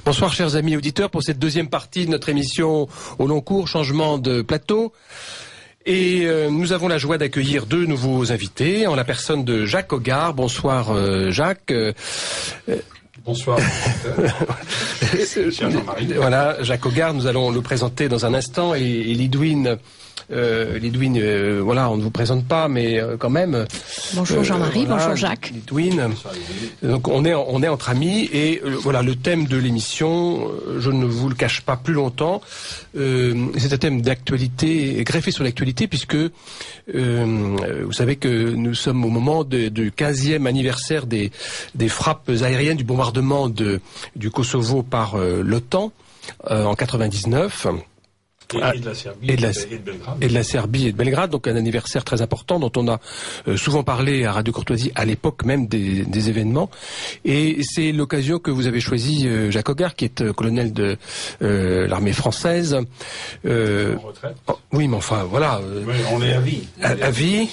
Bonsoir chers amis auditeurs pour cette deuxième partie de notre émission au long cours, changement de plateau. Et nous avons la joie d'accueillir deux nouveaux invités en la personne de Jacques Hoggard. Bonsoir Jacques. Bonsoir. Voilà, Jacques Hoggard, nous allons le présenter dans un instant et Lidwine. Voilà, on ne vous présente pas, mais quand même. Bonjour Jean-Marie, voilà, bonjour Jacques. Lidwine. Donc on est entre amis et voilà le thème de l'émission. Je ne vous le cache pas plus longtemps. C'est un thème d'actualité, greffé sur l'actualité, puisque vous savez que nous sommes au moment du 15e anniversaire des frappes aériennes, du bombardement du Kosovo par l'OTAN en 99. Et de la Serbie et de Belgrade. Et de la Serbie et de Belgrade, donc un anniversaire très important dont on a souvent parlé à Radio Courtoisie à l'époque même des événements. Et c'est l'occasion que vous avez choisi Jacques Hoggard, qui est colonel de l'armée française. En retraite. Oui, mais enfin voilà. Oui, on est à vie. À vie.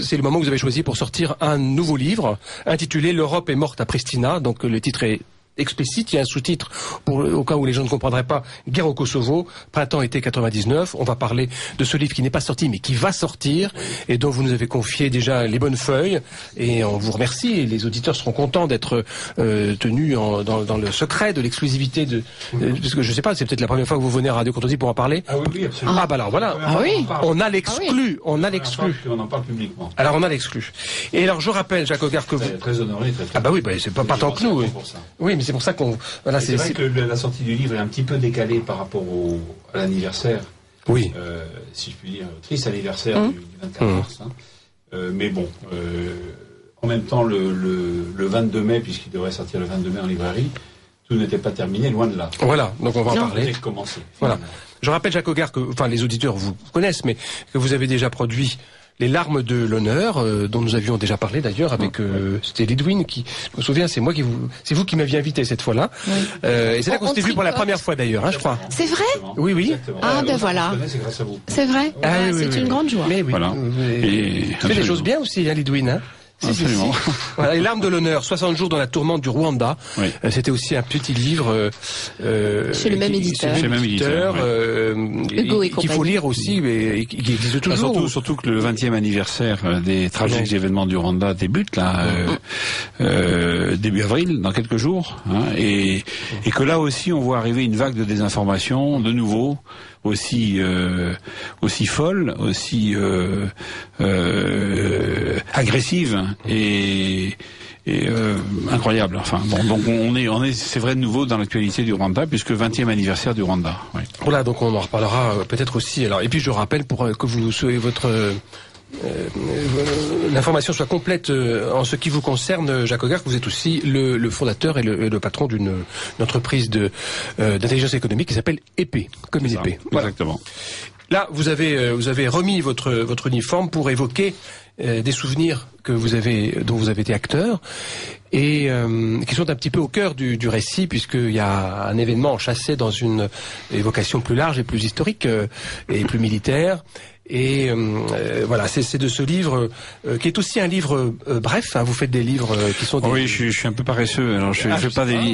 C'est le moment que vous avez choisi pour sortir un nouveau livre intitulé L'Europe est morte à Pristina. Donc le titre est explicite, il y a un sous-titre au cas où les gens ne comprendraient pas, Guerre au Kosovo, printemps-été 99. On va parler de ce livre qui n'est pas sorti mais qui va sortir et dont vous nous avez confié déjà les bonnes feuilles et on vous remercie et les auditeurs seront contents d'être tenus dans le secret de l'exclusivité parce que je sais pas, c'est peut-être la première fois que vous venez à Radio Courtoisie pour en parler. Ah oui, absolument. Ah bah alors voilà, on a l'exclu, on en parle publiquement. Alors on a l'exclu. Et alors je rappelle Jacques Hoggard que vous très honoré, très. Ah bah oui, c'est pas tant que nous. Oui, mais c'est pour ça qu'on. Voilà, c'est vrai que la sortie du livre est un petit peu décalée par rapport à l'anniversaire. Oui. Si je puis dire, triste anniversaire du 24 mars. Mais bon, en même temps, le 22 mai, puisqu'il devrait sortir le 22 mai en librairie, tout n'était pas terminé, loin de là. Voilà, donc on va en parler. Commencer. Voilà. Je rappelle, Jacques Hoggard, que, les auditeurs vous connaissent, mais que vous avez déjà produit Les larmes de l'honneur, dont nous avions déjà parlé d'ailleurs avec c'était Lidwine qui, je me souviens, c'est vous qui m'aviez invité cette fois-là. Oui. Et c'est là qu'on s'était vu pour la première fois d'ailleurs, je crois. C'est vrai? Oui, oui. Exactement. Ah ben voilà. C'est grâce à vous. C'est vrai. C'est une grande joie. Mais oui. Voilà. Tu fais des choses bien aussi, hein, Lidwine, hein? Absolument. Voilà, Les larmes de l'honneur, 60 jours dans la tourmente du Rwanda. Oui. C'était aussi un petit livre chez le même éditeur. Chez le même éditeur. Hugo et qu'il faut lire aussi, mais qui existe toujours. Surtout que le 20e anniversaire des tragiques événements du Rwanda débute là, début avril, dans quelques jours, hein, et que là aussi on voit arriver une vague de désinformation, de nouveau. Aussi folle, aussi agressive et incroyable. Enfin bon, donc on est c'est vrai de nouveau dans l'actualité du Rwanda puisque 20e anniversaire du Rwanda. Oui. Voilà, donc on en reparlera peut-être aussi. Alors et puis je rappelle pour que vous soyez l'information soit complète en ce qui vous concerne, Jacques Hoggard, que vous êtes aussi le fondateur et le patron d'une entreprise d'intelligence économique qui s'appelle Épée, comme une épée. Voilà. Exactement. Là, vous avez remis votre uniforme pour évoquer des souvenirs dont vous avez été acteur et qui sont un petit peu au cœur du récit puisqu'il y a un événement enchâssé dans une évocation plus large et plus historique et plus militaire. Et voilà, c'est de ce livre qui est aussi un livre bref. Hein, vous faites des livres qui sont. Oui, je suis un peu paresseux. Alors je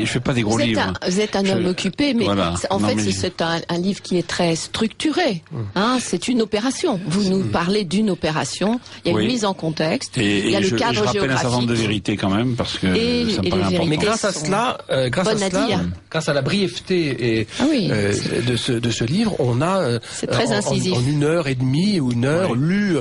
fais pas des gros livres. Vous êtes un homme occupé, mais voilà. C'est un livre qui est très structuré. Hein, c'est une opération. Vous nous parlez d'une opération. Il y a une mise en contexte. Il y a le cadre géographique. Je rappelle un certain nombre de vérités quand même parce que ça me paraît important. Mais grâce à cela, grâce à la brièveté de ce livre, on a c'est très incisif. En 1h30 ou 1 heure lu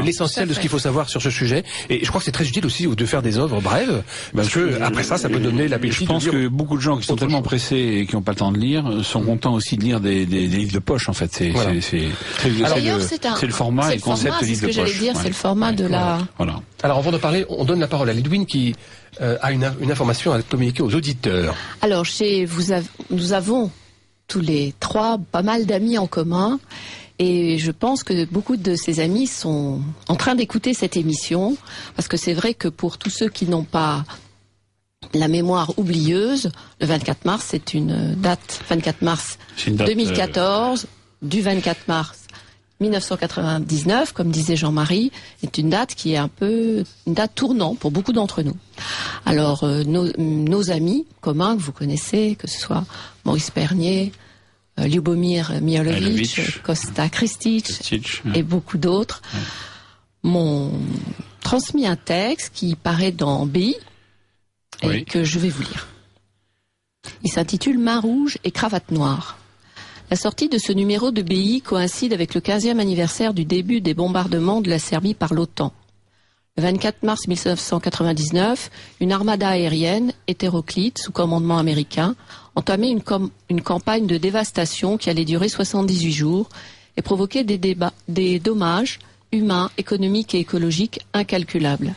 l'essentiel de ce qu'il faut savoir sur ce sujet. Et je crois que c'est très utile aussi de faire des œuvres brèves, parce que après ça peut donner l'appétit. Je pense que beaucoup de gens qui sont tellement pressés et qui n'ont pas le temps de lire sont contents aussi de lire des livres de poche. En fait, c'est le format et le concept de livre de poche. C'est ce que j'allais dire, c'est le format de la. Voilà. Alors avant de parler, on donne la parole à Lidwine qui a une information à communiquer aux auditeurs. Alors nous avons tous les trois pas mal d'amis en commun. Et je pense que beaucoup de ces amis sont en train d'écouter cette émission, parce que c'est vrai que pour tous ceux qui n'ont pas la mémoire oublieuse, le 24 mars, c'est une date, 24 mars 2014, du 24 mars 1999, comme disait Jean-Marie, est une date qui est un peu une date tournant pour beaucoup d'entre nous. Alors, nos amis communs que vous connaissez, que ce soit Maurice Pernier, Ljubomir Milojevic, Costa Kristic et beaucoup d'autres, m'ont transmis un texte qui paraît dans BI et que je vais vous lire. Il s'intitule « Main rouge et cravate noire ». La sortie de ce numéro de BI coïncide avec le 15e anniversaire du début des bombardements de la Serbie par l'OTAN. Le 24 mars 1999, une armada aérienne, hétéroclite, sous commandement américain, entamait une campagne de dévastation qui allait durer 78 jours et provoquer des dommages humains, économiques et écologiques incalculables.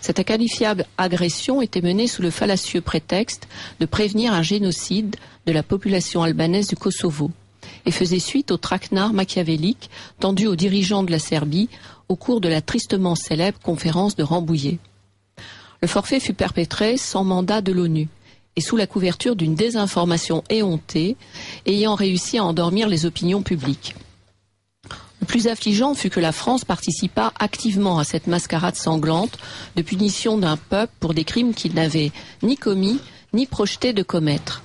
Cette inqualifiable agression était menée sous le fallacieux prétexte de prévenir un génocide de la population albanaise du Kosovo et faisait suite au traquenard machiavélique tendu aux dirigeants de la Serbie au cours de la tristement célèbre conférence de Rambouillet. Le forfait fut perpétré sans mandat de l'ONU et sous la couverture d'une désinformation éhontée ayant réussi à endormir les opinions publiques. Le plus affligeant fut que la France participa activement à cette mascarade sanglante de punition d'un peuple pour des crimes qu'il n'avait ni commis ni projeté de commettre.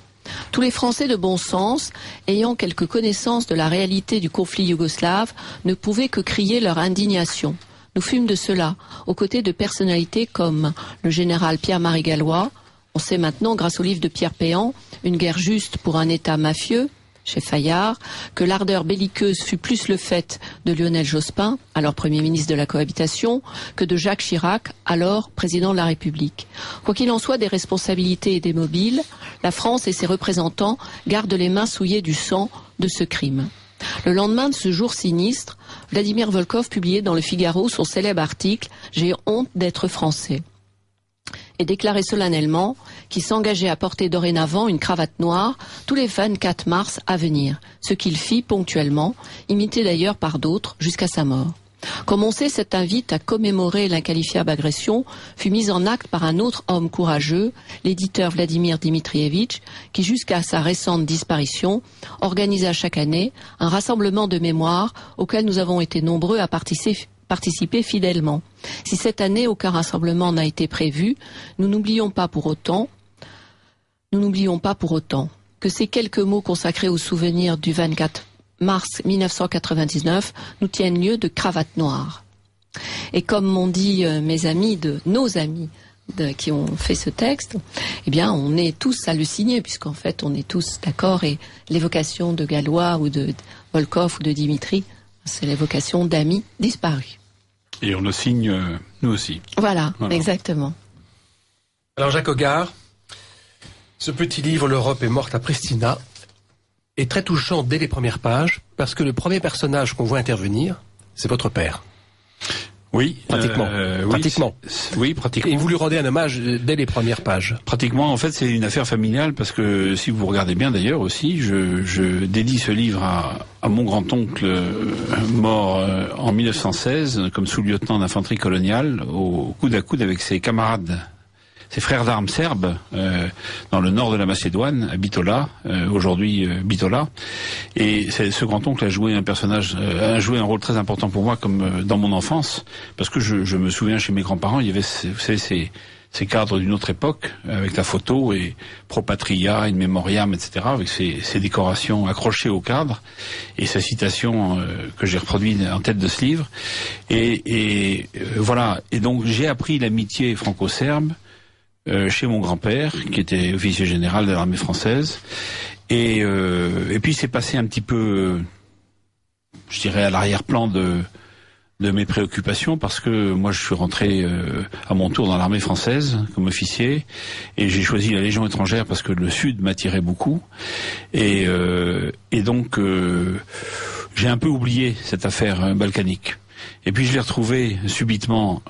Tous les Français de bon sens, ayant quelque connaissance de la réalité du conflit yougoslave, ne pouvaient que crier leur indignation. Nous fûmes de cela, aux côtés de personnalités comme le général Pierre-Marie Gallois, on sait maintenant, grâce au livre de Pierre Péan, Une guerre juste pour un État mafieux, chez Fayard, que l'ardeur belliqueuse fut plus le fait de Lionel Jospin, alors Premier ministre de la Cohabitation, que de Jacques Chirac, alors Président de la République. Quoi qu'il en soit des responsabilités et des mobiles, la France et ses représentants gardent les mains souillées du sang de ce crime. Le lendemain de ce jour sinistre, Vladimir Volkov publiait dans le Figaro son célèbre article « J'ai honte d'être français » et déclarait solennellement qu'il s'engageait à porter dorénavant une cravate noire tous les 24 mars à venir, ce qu'il fit ponctuellement, imité d'ailleurs par d'autres jusqu'à sa mort. Comme on sait, cette invite à commémorer l'inqualifiable agression fut mise en acte par un autre homme courageux, l'éditeur Vladimir Dmitrievitch, qui jusqu'à sa récente disparition organisa chaque année un rassemblement de mémoire auquel nous avons été nombreux à participer fidèlement. Si cette année aucun rassemblement n'a été prévu, nous n'oublions pas pour autant que ces quelques mots consacrés au souvenir du 24 mars 1999 nous tiennent lieu de cravate noire. Et comme m'ont dit nos amis qui ont fait ce texte, eh bien on est tous à le signer puisqu'en fait on est tous d'accord et l'évocation de Gallois ou de Volkov ou de Dimitri, c'est l'évocation d'amis disparus. Et on le signe, nous aussi. Voilà, exactement. Alors Jacques Hoggard, ce petit livre, L'Europe est morte à Pristina, est très touchant dès les premières pages, parce que le premier personnage qu'on voit intervenir, c'est votre père. Oui, pratiquement. Oui, pratiquement. Et vous lui rendez un hommage dès les premières pages. Pratiquement, en fait, c'est une affaire familiale parce que si vous regardez bien d'ailleurs aussi, je dédie ce livre à mon grand-oncle mort en 1916 comme sous-lieutenant d'infanterie coloniale au coude à coude avec ses camarades. Ses frères d'armes serbes dans le nord de la Macédoine, à Bitola, aujourd'hui Bitola. Et ce grand-oncle a joué un rôle très important pour moi, comme dans mon enfance, parce que je me souviens chez mes grands-parents, il y avait, vous savez, ces cadres d'une autre époque, avec la photo et Pro Patria, In Memoriam, etc., avec ces décorations accrochées au cadre, et sa citation que j'ai reproduite en tête de ce livre. Et voilà. Et donc j'ai appris l'amitié franco-serbe chez mon grand-père, qui était officier général de l'armée française, et puis c'est passé un petit peu, je dirais, à l'arrière-plan de mes préoccupations, parce que moi je suis rentré à mon tour dans l'armée française comme officier, et j'ai choisi la Légion étrangère parce que le Sud m'attirait beaucoup, et donc j'ai un peu oublié cette affaire balkanique. Et puis je l'ai retrouvé subitement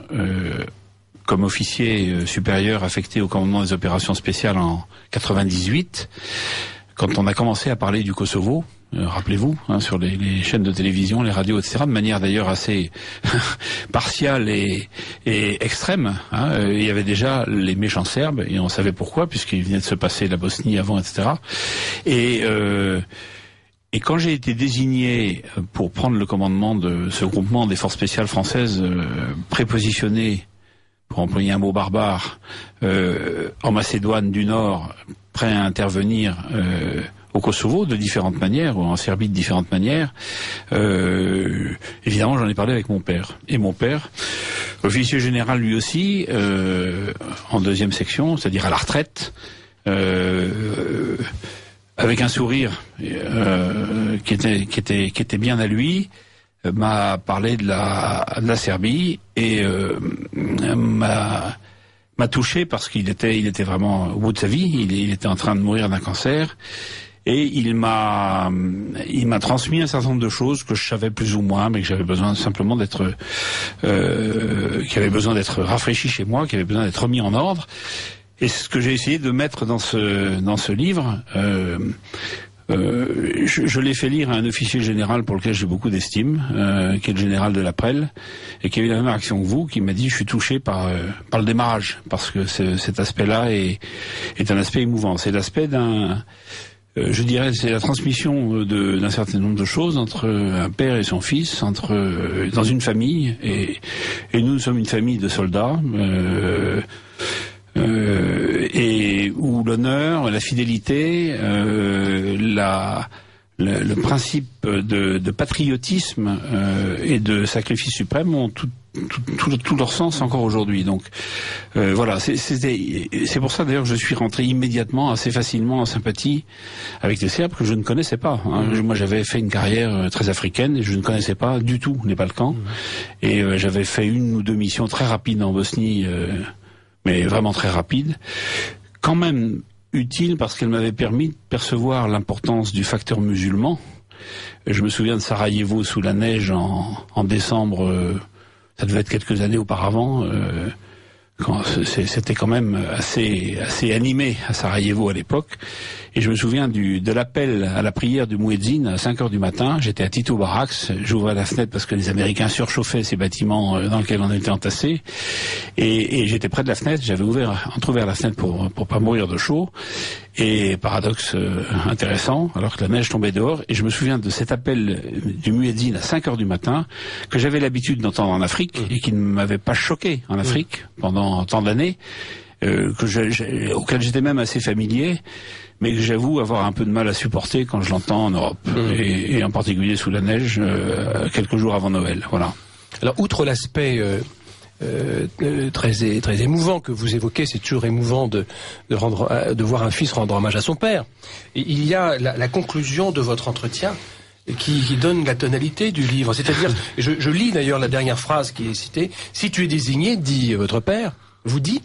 comme officier supérieur affecté au commandement des opérations spéciales en 98, quand on a commencé à parler du Kosovo, rappelez-vous, sur les chaînes de télévision, les radios, etc., de manière d'ailleurs assez partiale et extrême. Il y avait déjà les méchants serbes, et on savait pourquoi, puisqu'il venait de se passer la Bosnie avant, etc. Et quand j'ai été désigné pour prendre le commandement de ce groupement des forces spéciales françaises prépositionnées, pour employer un mot barbare, en Macédoine du Nord, prêt à intervenir au Kosovo de différentes manières, ou en Serbie de différentes manières, évidemment j'en ai parlé avec mon père. Et mon père, officier général lui aussi, en deuxième section, c'est-à-dire à la retraite, avec un sourire qui était bien à lui, m'a parlé de la Serbie et m'a touché parce qu'il était vraiment au bout de sa vie. Il était en train de mourir d'un cancer et il m'a transmis un certain nombre de choses que je savais plus ou moins, mais que j'avais besoin simplement d'être qui avait besoin d'être rafraîchi chez moi, qui avait besoin d'être remis en ordre. Et ce que j'ai essayé de mettre dans ce livre, je l'ai fait lire à un officier général pour lequel j'ai beaucoup d'estime, qui est le général de la Prelle, et qui a eu la même réaction que vous, qui m'a dit je suis touché par le démarrage, parce que cet aspect-là est un aspect émouvant. C'est l'aspect je dirais, c'est la transmission d'un certain nombre de choses entre un père et son fils, dans une famille, et nous sommes une famille de soldats. Et où l'honneur, la fidélité, le principe de patriotisme et de sacrifice suprême ont tout leur sens encore aujourd'hui. Donc voilà, c'est pour ça d'ailleurs que je suis rentré immédiatement, assez facilement en sympathie avec les Serbes que je ne connaissais pas. Moi j'avais fait une carrière très africaine et je ne connaissais pas du tout les Balkans. Et j'avais fait une ou deux missions très rapides en Bosnie, mais vraiment très rapide, quand même utile parce qu'elle m'avait permis de percevoir l'importance du facteur musulman. Je me souviens de Sarajevo sous la neige en décembre, ça devait être quelques années auparavant, c'était quand même assez animé à Sarajevo à l'époque. Et je me souviens de l'appel à la prière du muezzin à 5h du matin. J'étais à Tito Barracks, j'ouvrais la fenêtre parce que les Américains surchauffaient ces bâtiments dans lesquels on était entassés. Et j'étais près de la fenêtre, j'avais entrouvert la fenêtre pour pas mourir de chaud. Et paradoxe intéressant, alors que la neige tombait dehors, et je me souviens de cet appel du muezzin à 5h du matin, que j'avais l'habitude d'entendre en Afrique, et qui ne m'avait pas choqué en Afrique pendant tant d'années, auquel j'étais même assez familier, mais que j'avoue avoir un peu de mal à supporter quand je l'entends en Europe, et en particulier sous la neige, quelques jours avant Noël. Voilà. Alors, outre l'aspect très émouvant que vous évoquez, c'est toujours émouvant de voir un fils rendre hommage à son père. Et il y a la conclusion de votre entretien qui donne la tonalité du livre. C'est-à-dire, je lis d'ailleurs la dernière phrase qui est citée, « Si tu es désigné, dit votre père, vous dit,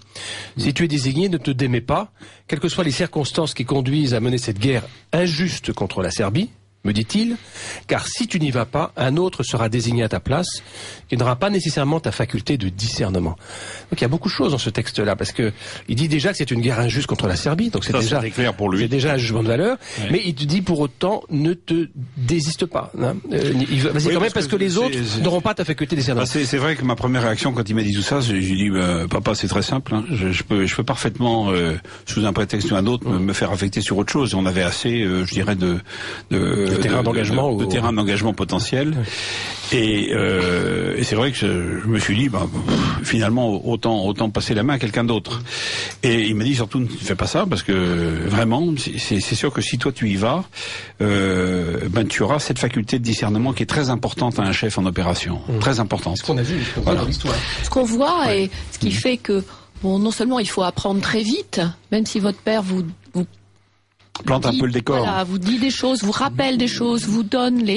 si tu es désigné, ne te démets pas, quelles que soient les circonstances qui conduisent à mener cette guerre injuste contre la Serbie, me dit-il, car si tu n'y vas pas, un autre sera désigné à ta place, qui n'aura pas nécessairement ta faculté de discernement. » Donc il y a beaucoup de choses dans ce texte-là, parce que il dit déjà que c'est une guerre injuste contre la Serbie, donc c'est déjà clair pour lui. C'est déjà un jugement de valeur, mais il te dit pour autant ne te désiste pas. Hein. Vas-y quand même, parce que les autres n'auront pas ta faculté de discernement. C'est vrai que ma première réaction quand il m'a dit tout ça, j'ai dit papa, c'est très simple, hein. je peux parfaitement sous un prétexte ou un autre me faire affecter sur autre chose. Et on avait assez, je dirais, de terrain d'engagement potentiel. Et c'est vrai que je me suis dit, finalement, autant passer la main à quelqu'un d'autre. Et il m'a dit surtout, ne fais pas ça, parce que vraiment, c'est sûr que si toi tu y vas, tu auras cette faculté de discernement qui est très importante à un chef en opération. Très importante. Ce qu'on a vu dans l'histoire. Ce qu'on voit et ce qui fait que, non seulement il faut apprendre très vite, même si votre père vous plante un peu le décor. Voilà, vous dit des choses, vous rappelle des choses, vous donne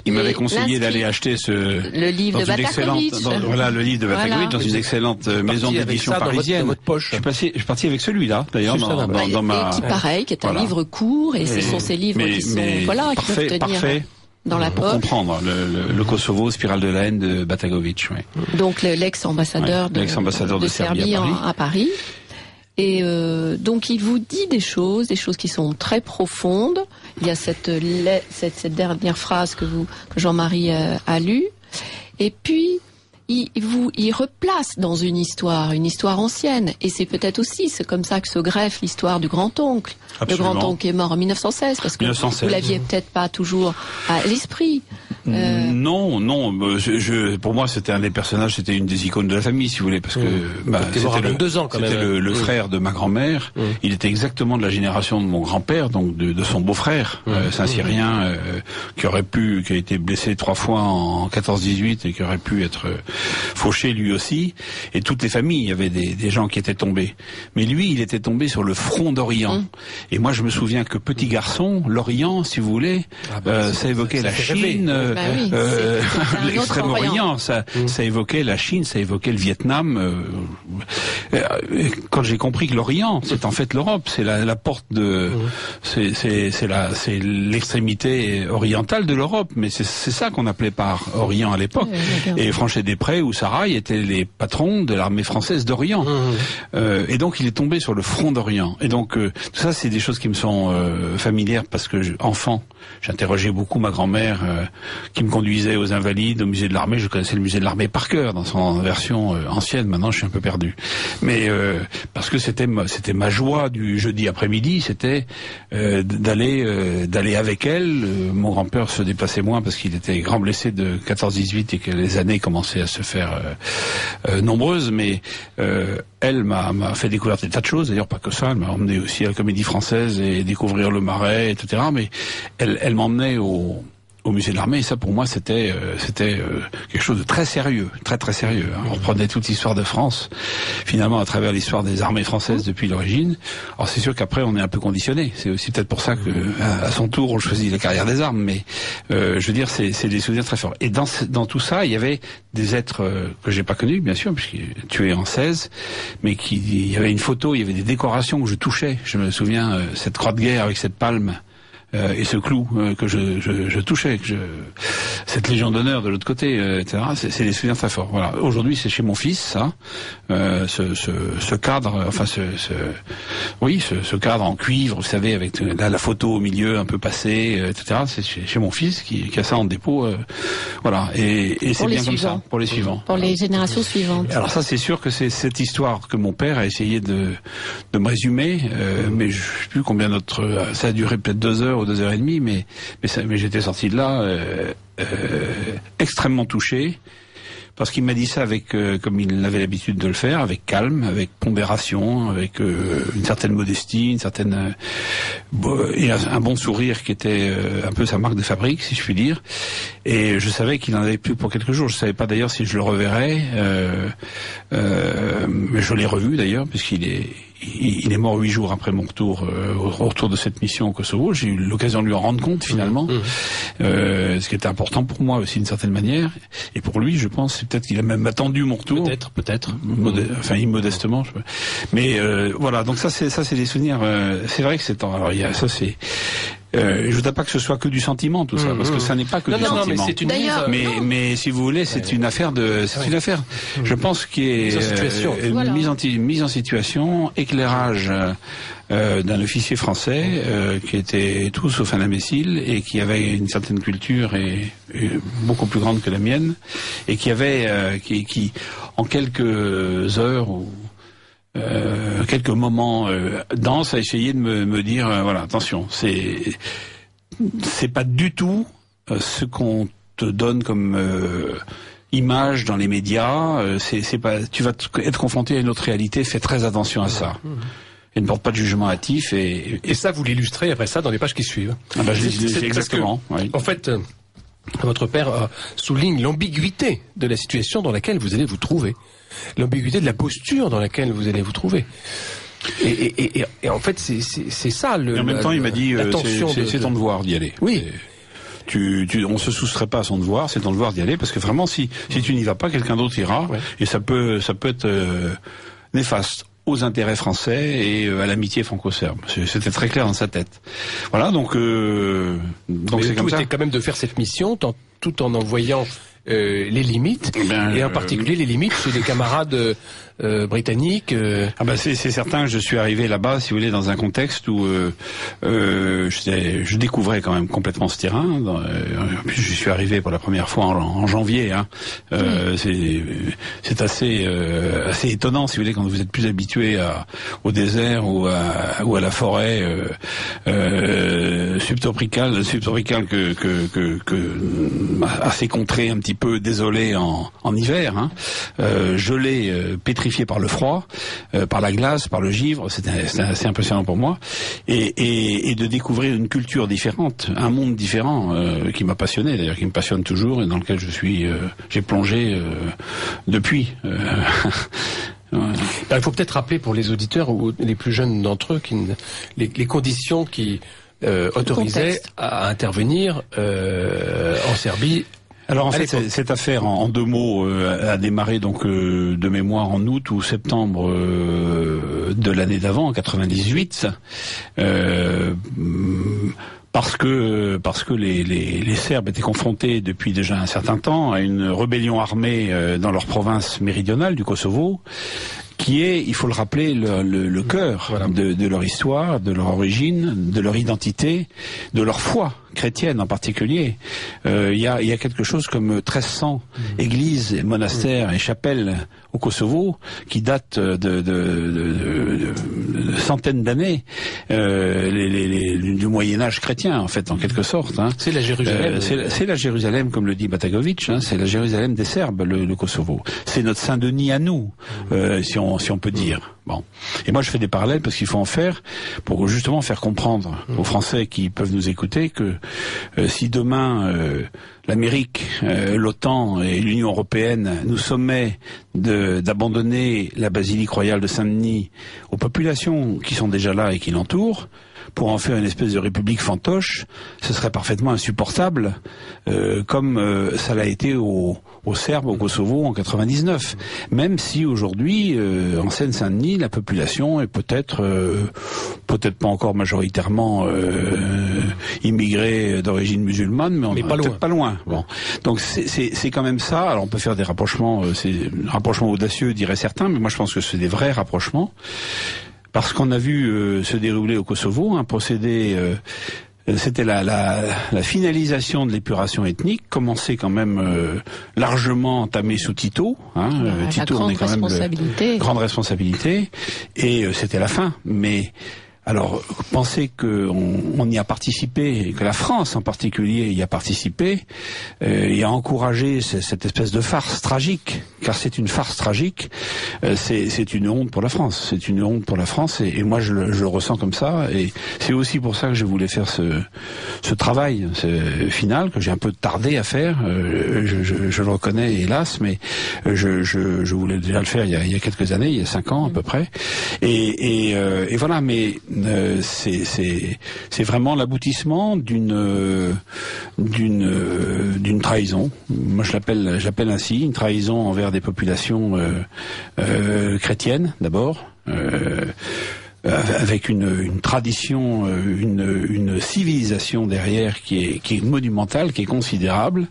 Il m'avait conseillé d'aller acheter le livre de Batakovic. Le livre de Batakovic dans une excellente maison d'édition parisienne. Dans votre poche. Je suis parti avec celui-là, d'ailleurs, dans ma... Et qui, pareil, qui est un livre court, et ce sont ces livres qui peuvent tenir dans la poche. Pour comprendre le Kosovo, Spirale de la haine de Batakovic. Oui. Donc l'ex-ambassadeur de Serbie à Paris. Et donc il vous dit des choses qui sont très profondes. Il y a cette dernière phrase que Jean-Marie a lue. Et puis il replace dans une histoire ancienne. Et c'est peut-être aussi, c'est comme ça que se greffe l'histoire du grand-oncle. Absolument. Le grand-oncle est mort en 1916, parce que 1916. vous l'aviez peut-être pas toujours à l'esprit. Non, pour moi c'était un des personnages, c'était une des icônes de la famille, si vous voulez, parce que c'était 2 ans quand même. C'était le frère de ma grand-mère. Il était exactement de la génération de mon grand-père, donc de son beau-frère, Saint-Cyrien, qui a été blessé 3 fois en 14-18 et qui aurait pu être fauché lui aussi. Et toutes les familles, il y avait des gens qui étaient tombés. Mais lui, il était tombé sur le front d'Orient. Et moi, je me souviens que petit garçon, l'Orient, si vous voulez, ça évoquait la Chine. L'extrême-Orient, ça évoquait la Chine, ça évoquait le Vietnam. Quand j'ai compris que l'Orient, c'est en fait l'Europe, c'est la porte de, c'est l'extrémité orientale de l'Europe, mais c'est ça qu'on appelait par Orient à l'époque. Et Franchet-Després ou Sarrail étaient les patrons de l'armée française d'Orient. Et donc il est tombé sur le front d'Orient. Et donc tout ça, c'est des choses qui me sont familières parce que enfant, j'interrogeais beaucoup ma grand-mère qui me conduisait aux Invalides, au musée de l'armée. Je connaissais le musée de l'armée par cœur dans son version ancienne. Maintenant, je suis un peu perdu. Mais parce que c'était ma joie du jeudi après-midi, c'était d'aller avec elle. Mon grand-père se déplaçait moins parce qu'il était grand blessé de 14-18 et que les années commençaient à se faire nombreuses. Mais elle m'a fait découvrir des tas de choses. D'ailleurs, pas que ça. Elle m'a emmené aussi à la Comédie Française et découvrir le Marais, etc. Mais elle m'emmenait au musée de l'armée, et ça pour moi c'était quelque chose de très sérieux, très très sérieux. On reprenait toute l'histoire de France, finalement à travers l'histoire des armées françaises depuis l'origine. Alors c'est sûr qu'après on est un peu conditionné, c'est aussi peut-être pour ça que à son tour on choisit la carrière des armes, mais je veux dire c'est des souvenirs très forts. Et dans tout ça il y avait des êtres que j'ai pas connus bien sûr, puisqu'il est tué en 16, mais il y avait une photo, il y avait des décorations que je touchais. Je me souviens cette croix de guerre avec cette palme. Et ce clou que je touchais, cette légion d'honneur de l'autre côté, etc. C'est des souvenirs très forts. Voilà. Aujourd'hui, c'est chez mon fils, ça, ce cadre, enfin ce cadre en cuivre, vous savez, avec la photo au milieu un peu passée, etc. C'est chez mon fils qui a ça en dépôt, voilà. Et c'est bien comme ça pour les suivants. Pour les générations suivantes. Alors ça, c'est sûr que c'est cette histoire que mon père a essayé de me résumer, mais je sais plus combien ça a duré peut-être 2 heures. 2h30, mais j'étais sorti de là extrêmement touché, parce qu'il m'a dit ça avec, comme il avait l'habitude de le faire, avec calme, avec pondération, avec une certaine modestie, une certaine et un bon sourire qui était un peu sa marque de fabrique, si je puis dire. Et je savais qu'il en avait plus pour quelques jours. Je savais pas d'ailleurs si je le reverrais, mais je l'ai revu d'ailleurs, puisqu'il est mort 8 jours après mon retour, au retour de cette mission au Kosovo. J'ai eu l'occasion de lui en rendre compte finalement, ce qui était important pour moi aussi d'une certaine manière, et pour lui, je pense, c'est peut-être qu'il a même attendu mon retour. Peut-être. Enfin, immodestement. Mais voilà, donc ça c'est des souvenirs. C'est vrai que c'est. Alors il y a ça c'est. Je voudrais pas que ce soit que du sentiment tout ça, parce que ça n'est pas que du sentiment. Mais c'est une mais si vous voulez, c'est une affaire une affaire. Je pense qu'il y a mise en situation, éclairage d'un officier français qui était tout sauf un imbécile et qui avait une certaine culture et beaucoup plus grande que la mienne, et qui avait qui en quelques heures ou quelques moments denses a essayé de me dire voilà, attention, c'est pas du tout ce qu'on te donne comme image dans les médias, c'est pas, tu vas être confronté à une autre réalité, fais très attention à ça. Et ne porte pas de jugement hâtif. Et ça, vous l'illustrez après ça dans les pages qui suivent. Ah bah, exactement. Que, oui. En fait, votre père souligne l'ambiguïté de la situation dans laquelle vous allez vous trouver. L'ambiguïté de la posture dans laquelle vous allez vous trouver. Et en fait, c'est ça le. Et en même temps, il m'a dit c'est ton devoir d'y aller. Oui. On se soustrait pas à son devoir, c'est ton devoir d'y aller, parce que vraiment, si tu n'y vas pas, quelqu'un d'autre ira, et ça peut être néfaste aux intérêts français et à l'amitié franco-serbe. C'était très clair dans sa tête. Voilà, donc c'est comme ça. C'était quand même de faire cette mission tout en envoyant les limites, et en particulier les limites chez les camarades britanniques. Ah bah c'est certain. Je suis arrivé là-bas, si vous voulez, dans un contexte où je découvrais quand même complètement ce terrain. En plus, je suis arrivé pour la première fois en janvier. Hein. C'est assez étonnant, si vous voulez, quand vous êtes plus habitué au désert ou à la forêt subtropicale que à ces contrées un petit peu désolées en hiver, hein. Gelées, pétrifiées par le froid, par la glace, par le givre. C'était assez impressionnant pour moi, et de découvrir une culture différente, un monde différent, qui m'a passionné, d'ailleurs, qui me passionne toujours, et dans lequel j'ai plongé depuis. Il faut peut-être rappeler pour les auditeurs ou les plus jeunes d'entre eux les conditions qui autorisaient à intervenir en Serbie. Alors en fait, cette affaire, en 2 mots, a démarré donc de mémoire en août ou septembre de l'année d'avant, en 98. Parce que les Serbes étaient confrontés depuis déjà un certain temps à une rébellion armée dans leur province méridionale du Kosovo, qui est, il faut le rappeler, le cœur de leur histoire, de leur origine, de leur identité, de leur foi chrétienne en particulier. Il y a quelque chose comme 1300 églises, monastères et chapelles au Kosovo qui datent de centaines d'années, du Moyen-Âge chrétien, en fait, en quelque sorte. Hein. C'est la Jérusalem. C'est la Jérusalem, comme le dit Batagovic, hein, c'est la Jérusalem des Serbes, le Kosovo. C'est notre Saint-Denis à nous, si on peut dire. Bon. Et moi, je fais des parallèles parce qu'il faut en faire pour justement faire comprendre aux Français qui peuvent nous écouter que si demain l'Amérique, l'OTAN et l'Union européenne nous sommaient d'abandonner la basilique royale de Saint-Denis aux populations qui sont déjà là et qui l'entourent, pour en faire une espèce de république fantoche, ce serait parfaitement insupportable, comme ça l'a été aux Serbes, au Kosovo en 99. Même si aujourd'hui, en Seine-Saint-Denis, la population est peut-être pas encore majoritairement immigrée d'origine musulmane, mais on est peut-être pas loin. Bon. Donc c'est quand même ça. Alors on peut faire des rapprochements, c'est rapprochements audacieux, diraient certains, mais moi je pense que c'est des vrais rapprochements. Parce qu'on a vu se dérouler au Kosovo un procédé, c'était la finalisation de l'épuration ethnique, commencé quand même largement entamé sous Tito. Hein, Tito, on est quand même grande responsabilité, et c'était la fin. Mais alors, penser qu'on y a participé, et que la France en particulier y a participé, et a encouragé cette espèce de farce tragique, car c'est une farce tragique, c'est une honte pour la France. C'est une honte pour la France, et moi je le ressens comme ça, et c'est aussi pour ça que je voulais faire ce travail final, que j'ai un peu tardé à faire, je le reconnais hélas, mais je voulais déjà le faire il y a quelques années, il y a 5 ans à peu près, et voilà, mais c'est vraiment l'aboutissement d'une trahison. Moi j'appelle ainsi une trahison envers des populations chrétiennes d'abord, avec une tradition, une civilisation derrière qui est monumentale, qui est considérable,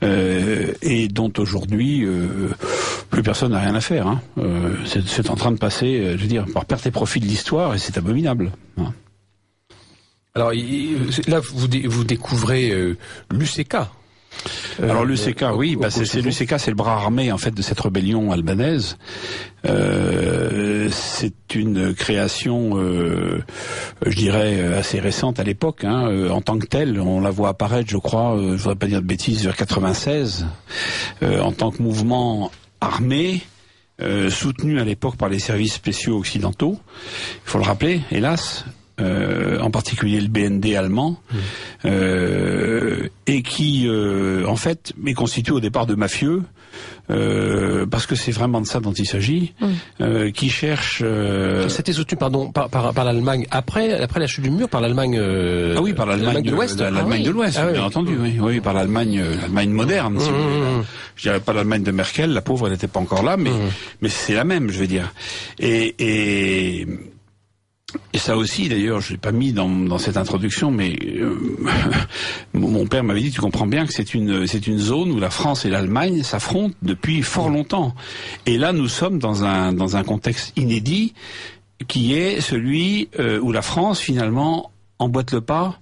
et dont aujourd'hui plus personne n'a rien à faire. Hein. C'est en train de passer, je veux dire, par perte et profit de l'histoire, et c'est abominable. Hein. Alors là, vous découvrez l'UCK. Alors l'UCK, oui, c'est l'UCK, c'est le bras armé en fait de cette rébellion albanaise. C'est une création, je dirais, assez récente à l'époque. Hein, en tant que telle, on la voit apparaître, je crois, je voudrais pas dire de bêtises, vers 96, en tant que mouvement armé, soutenu à l'époque par les services spéciaux occidentaux. Il faut le rappeler, hélas. En particulier le BND allemand, et qui, en fait, est constitué au départ de mafieux, parce que c'est vraiment de ça dont il s'agit, qui cherchent... C'était soutenu, pardon, par l'Allemagne après la chute du mur, par l'Allemagne... ah oui, par l'Allemagne de l'Ouest. L'Allemagne de l'Ouest, bien entendu, oui, par l'Allemagne moderne, si vous voulez. Je dirais pas l'Allemagne de Merkel, la pauvre, elle n'était pas encore là, mais c'est la même, je veux dire. Et ça aussi, d'ailleurs, je l'ai pas mis dans cette introduction, mais mon père m'avait dit, tu comprends bien que c'est une zone où la France et l'Allemagne s'affrontent depuis fort longtemps. Et là, nous sommes dans un contexte inédit, qui est celui où la France, finalement, emboîte le pas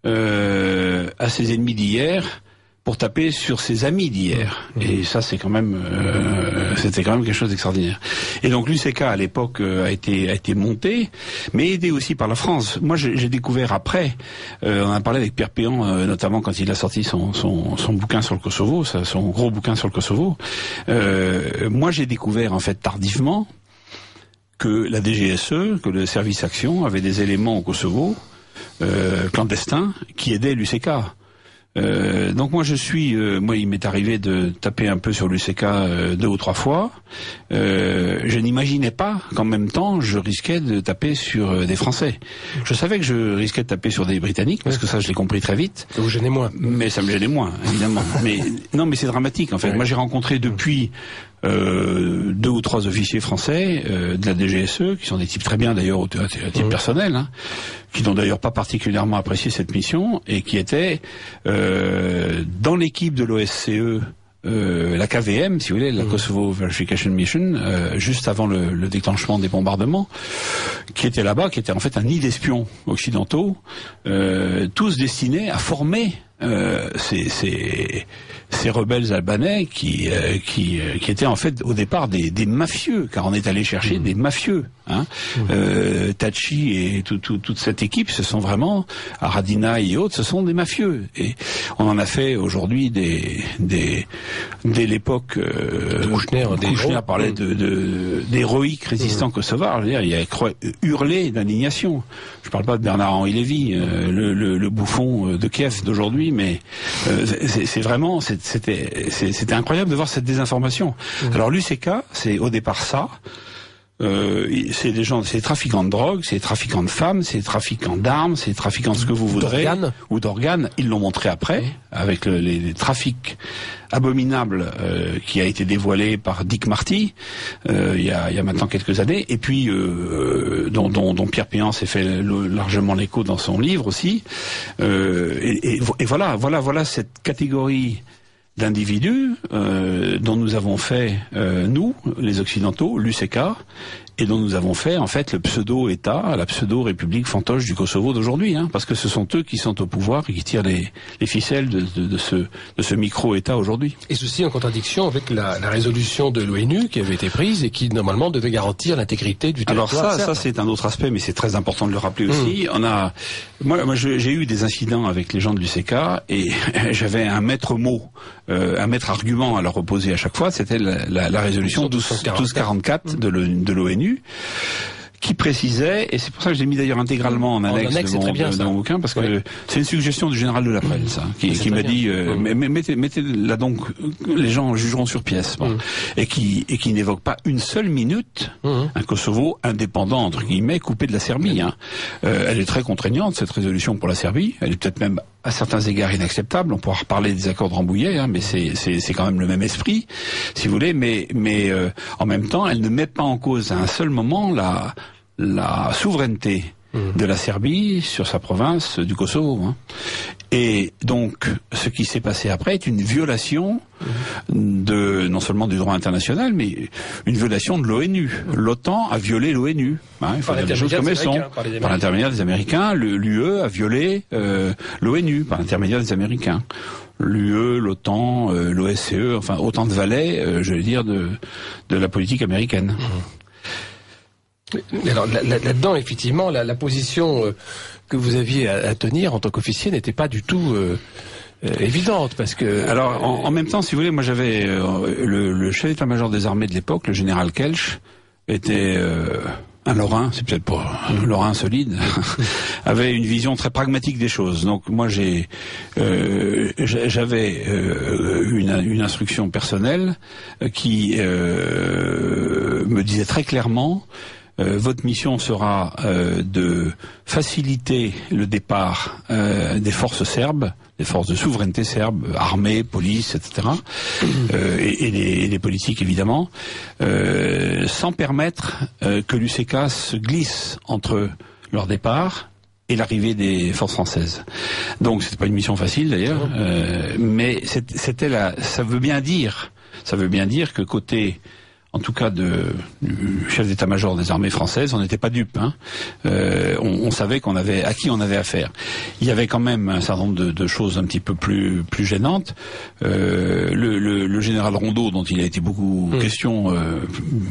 à ses ennemis d'hier, pour taper sur ses amis d'hier. Et ça, c'est quand même, c'était quand même quelque chose d'extraordinaire. Et donc l'UCK à l'époque a été monté, mais aidé aussi par la France. Moi, j'ai découvert après. On a parlé avec Pierre Péan, notamment quand il a sorti son bouquin sur le Kosovo, son gros bouquin sur le Kosovo. Moi, j'ai découvert en fait tardivement que la DGSE, que le service action avait des éléments au Kosovo clandestins qui aidaient l'UCK. Donc moi il m'est arrivé de taper un peu sur l'UCK 2 ou 3 fois. Je n'imaginais pas qu'en même temps je risquais de taper sur des Français. Je savais que je risquais de taper sur des Britanniques parce que ça je l'ai compris très vite. Ça vous gênait moins. Mais ça me gênait moins, évidemment. mais c'est dramatique en fait. Moi j'ai rencontré depuis 2 ou 3 officiers français de la DGSE, qui sont des types très bien d'ailleurs à titre personnel, hein, qui n'ont d'ailleurs pas particulièrement apprécié cette mission, et qui étaient dans l'équipe de l'OSCE, la KVM, si vous voulez, la Kosovo Verification Mission, juste avant le déclenchement des bombardements, qui était là-bas, qui était en fait un nid d'espions occidentaux, tous destinés à former ces rebelles albanais qui étaient en fait au départ des mafieux, car on est allé chercher des mafieux, hein. Tachi et toute cette équipe, ce sont vraiment Haradinaj et autres, ce sont des mafieux, et on en a fait aujourd'hui dès l'époque Kouchner parlait d'héroïques résistants kosovars. Je veux dire, il y a hurlé d'indignation. Je parle pas de Bernard-Henri Lévy, le bouffon de Kiev d'aujourd'hui, mais c'est vraiment, c'était incroyable de voir cette désinformation. Alors l'UCK, c'est au départ ça. C'est des gens, c'est des trafiquants de drogue, c'est des trafiquants de femmes, c'est des trafiquants d'armes, c'est des trafiquants de ce que vous voudrez, ou d'organes. Ils l'ont montré après, avec les trafics abominables qui a été dévoilé par Dick Marty il y a maintenant quelques années, et puis dont Pierre Péan s'est fait largement l'écho dans son livre aussi. Et voilà cette catégorie d'individus dont nous avons fait, nous, les Occidentaux, l'UCK, et dont nous avons fait en fait le pseudo-État, la pseudo-République fantoche du Kosovo d'aujourd'hui, hein, parce que ce sont eux qui sont au pouvoir et qui tirent les ficelles de ce micro-État aujourd'hui. Et ceci en contradiction avec la résolution de l'ONU qui avait été prise et qui normalement devait garantir l'intégrité du territoire. Alors ça c'est un autre aspect, mais c'est très important de le rappeler aussi. Moi j'ai eu des incidents avec les gens de l'UCK et j'avais un maître mot, un maître argument à leur opposer à chaque fois, c'était la résolution 1244 de l'ONU, qui précisait, et c'est pour ça que je l'ai mis d'ailleurs intégralement en annexe de mon bouquin, parce que c'est une suggestion du général de la Prelle, ça, qui m'a dit, mettez là donc, les gens jugeront sur pièce, et qui n'évoque pas une seule minute un Kosovo indépendant, entre guillemets, coupé de la Serbie. Hein. Elle est très contraignante, cette résolution pour la Serbie, elle est peut-être même à certains égards inacceptable, on pourra reparler des accords de Rambouillet, hein, mais c'est quand même le même esprit, si vous voulez, mais en même temps, elle ne met pas en cause à un seul moment la souveraineté de la Serbie sur sa province du Kosovo. Hein. Et donc, ce qui s'est passé après est une violation non seulement du droit international, mais une violation de l'ONU. L'OTAN a violé l'ONU. Hein, il faut dire les choses comme elles sont. Par l'intermédiaire des Américains, l'UE a violé l'ONU par l'intermédiaire des Américains. L'UE, l'OTAN, l'OSCE, enfin autant de valets, je vais dire, de la politique américaine. Alors là-dedans, effectivement, la position que vous aviez à tenir en tant qu'officier n'était pas du tout évidente, parce que... Alors, en même temps, si vous voulez, moi j'avais le chef d'état-major des armées de l'époque, le général Kelch, était un Lorrain, c'est peut-être pas un Lorrain solide, avait une vision très pragmatique des choses. Donc moi j'avais une instruction personnelle qui me disait très clairement votre mission sera de faciliter le départ des forces serbes, des forces de souveraineté serbes, armée, police, etc., et les politiques évidemment, sans permettre que l'UCK se glisse entre leur départ et l'arrivée des forces françaises. Donc c'était pas une mission facile d'ailleurs, mais c'était ça veut bien dire que côté, en tout cas du chef d'état-major des armées françaises, on n'était pas dupes. Hein. On savait à qui on avait affaire. Il y avait quand même un certain nombre de choses un petit peu plus gênantes. Le général Rondeau, dont il a été beaucoup question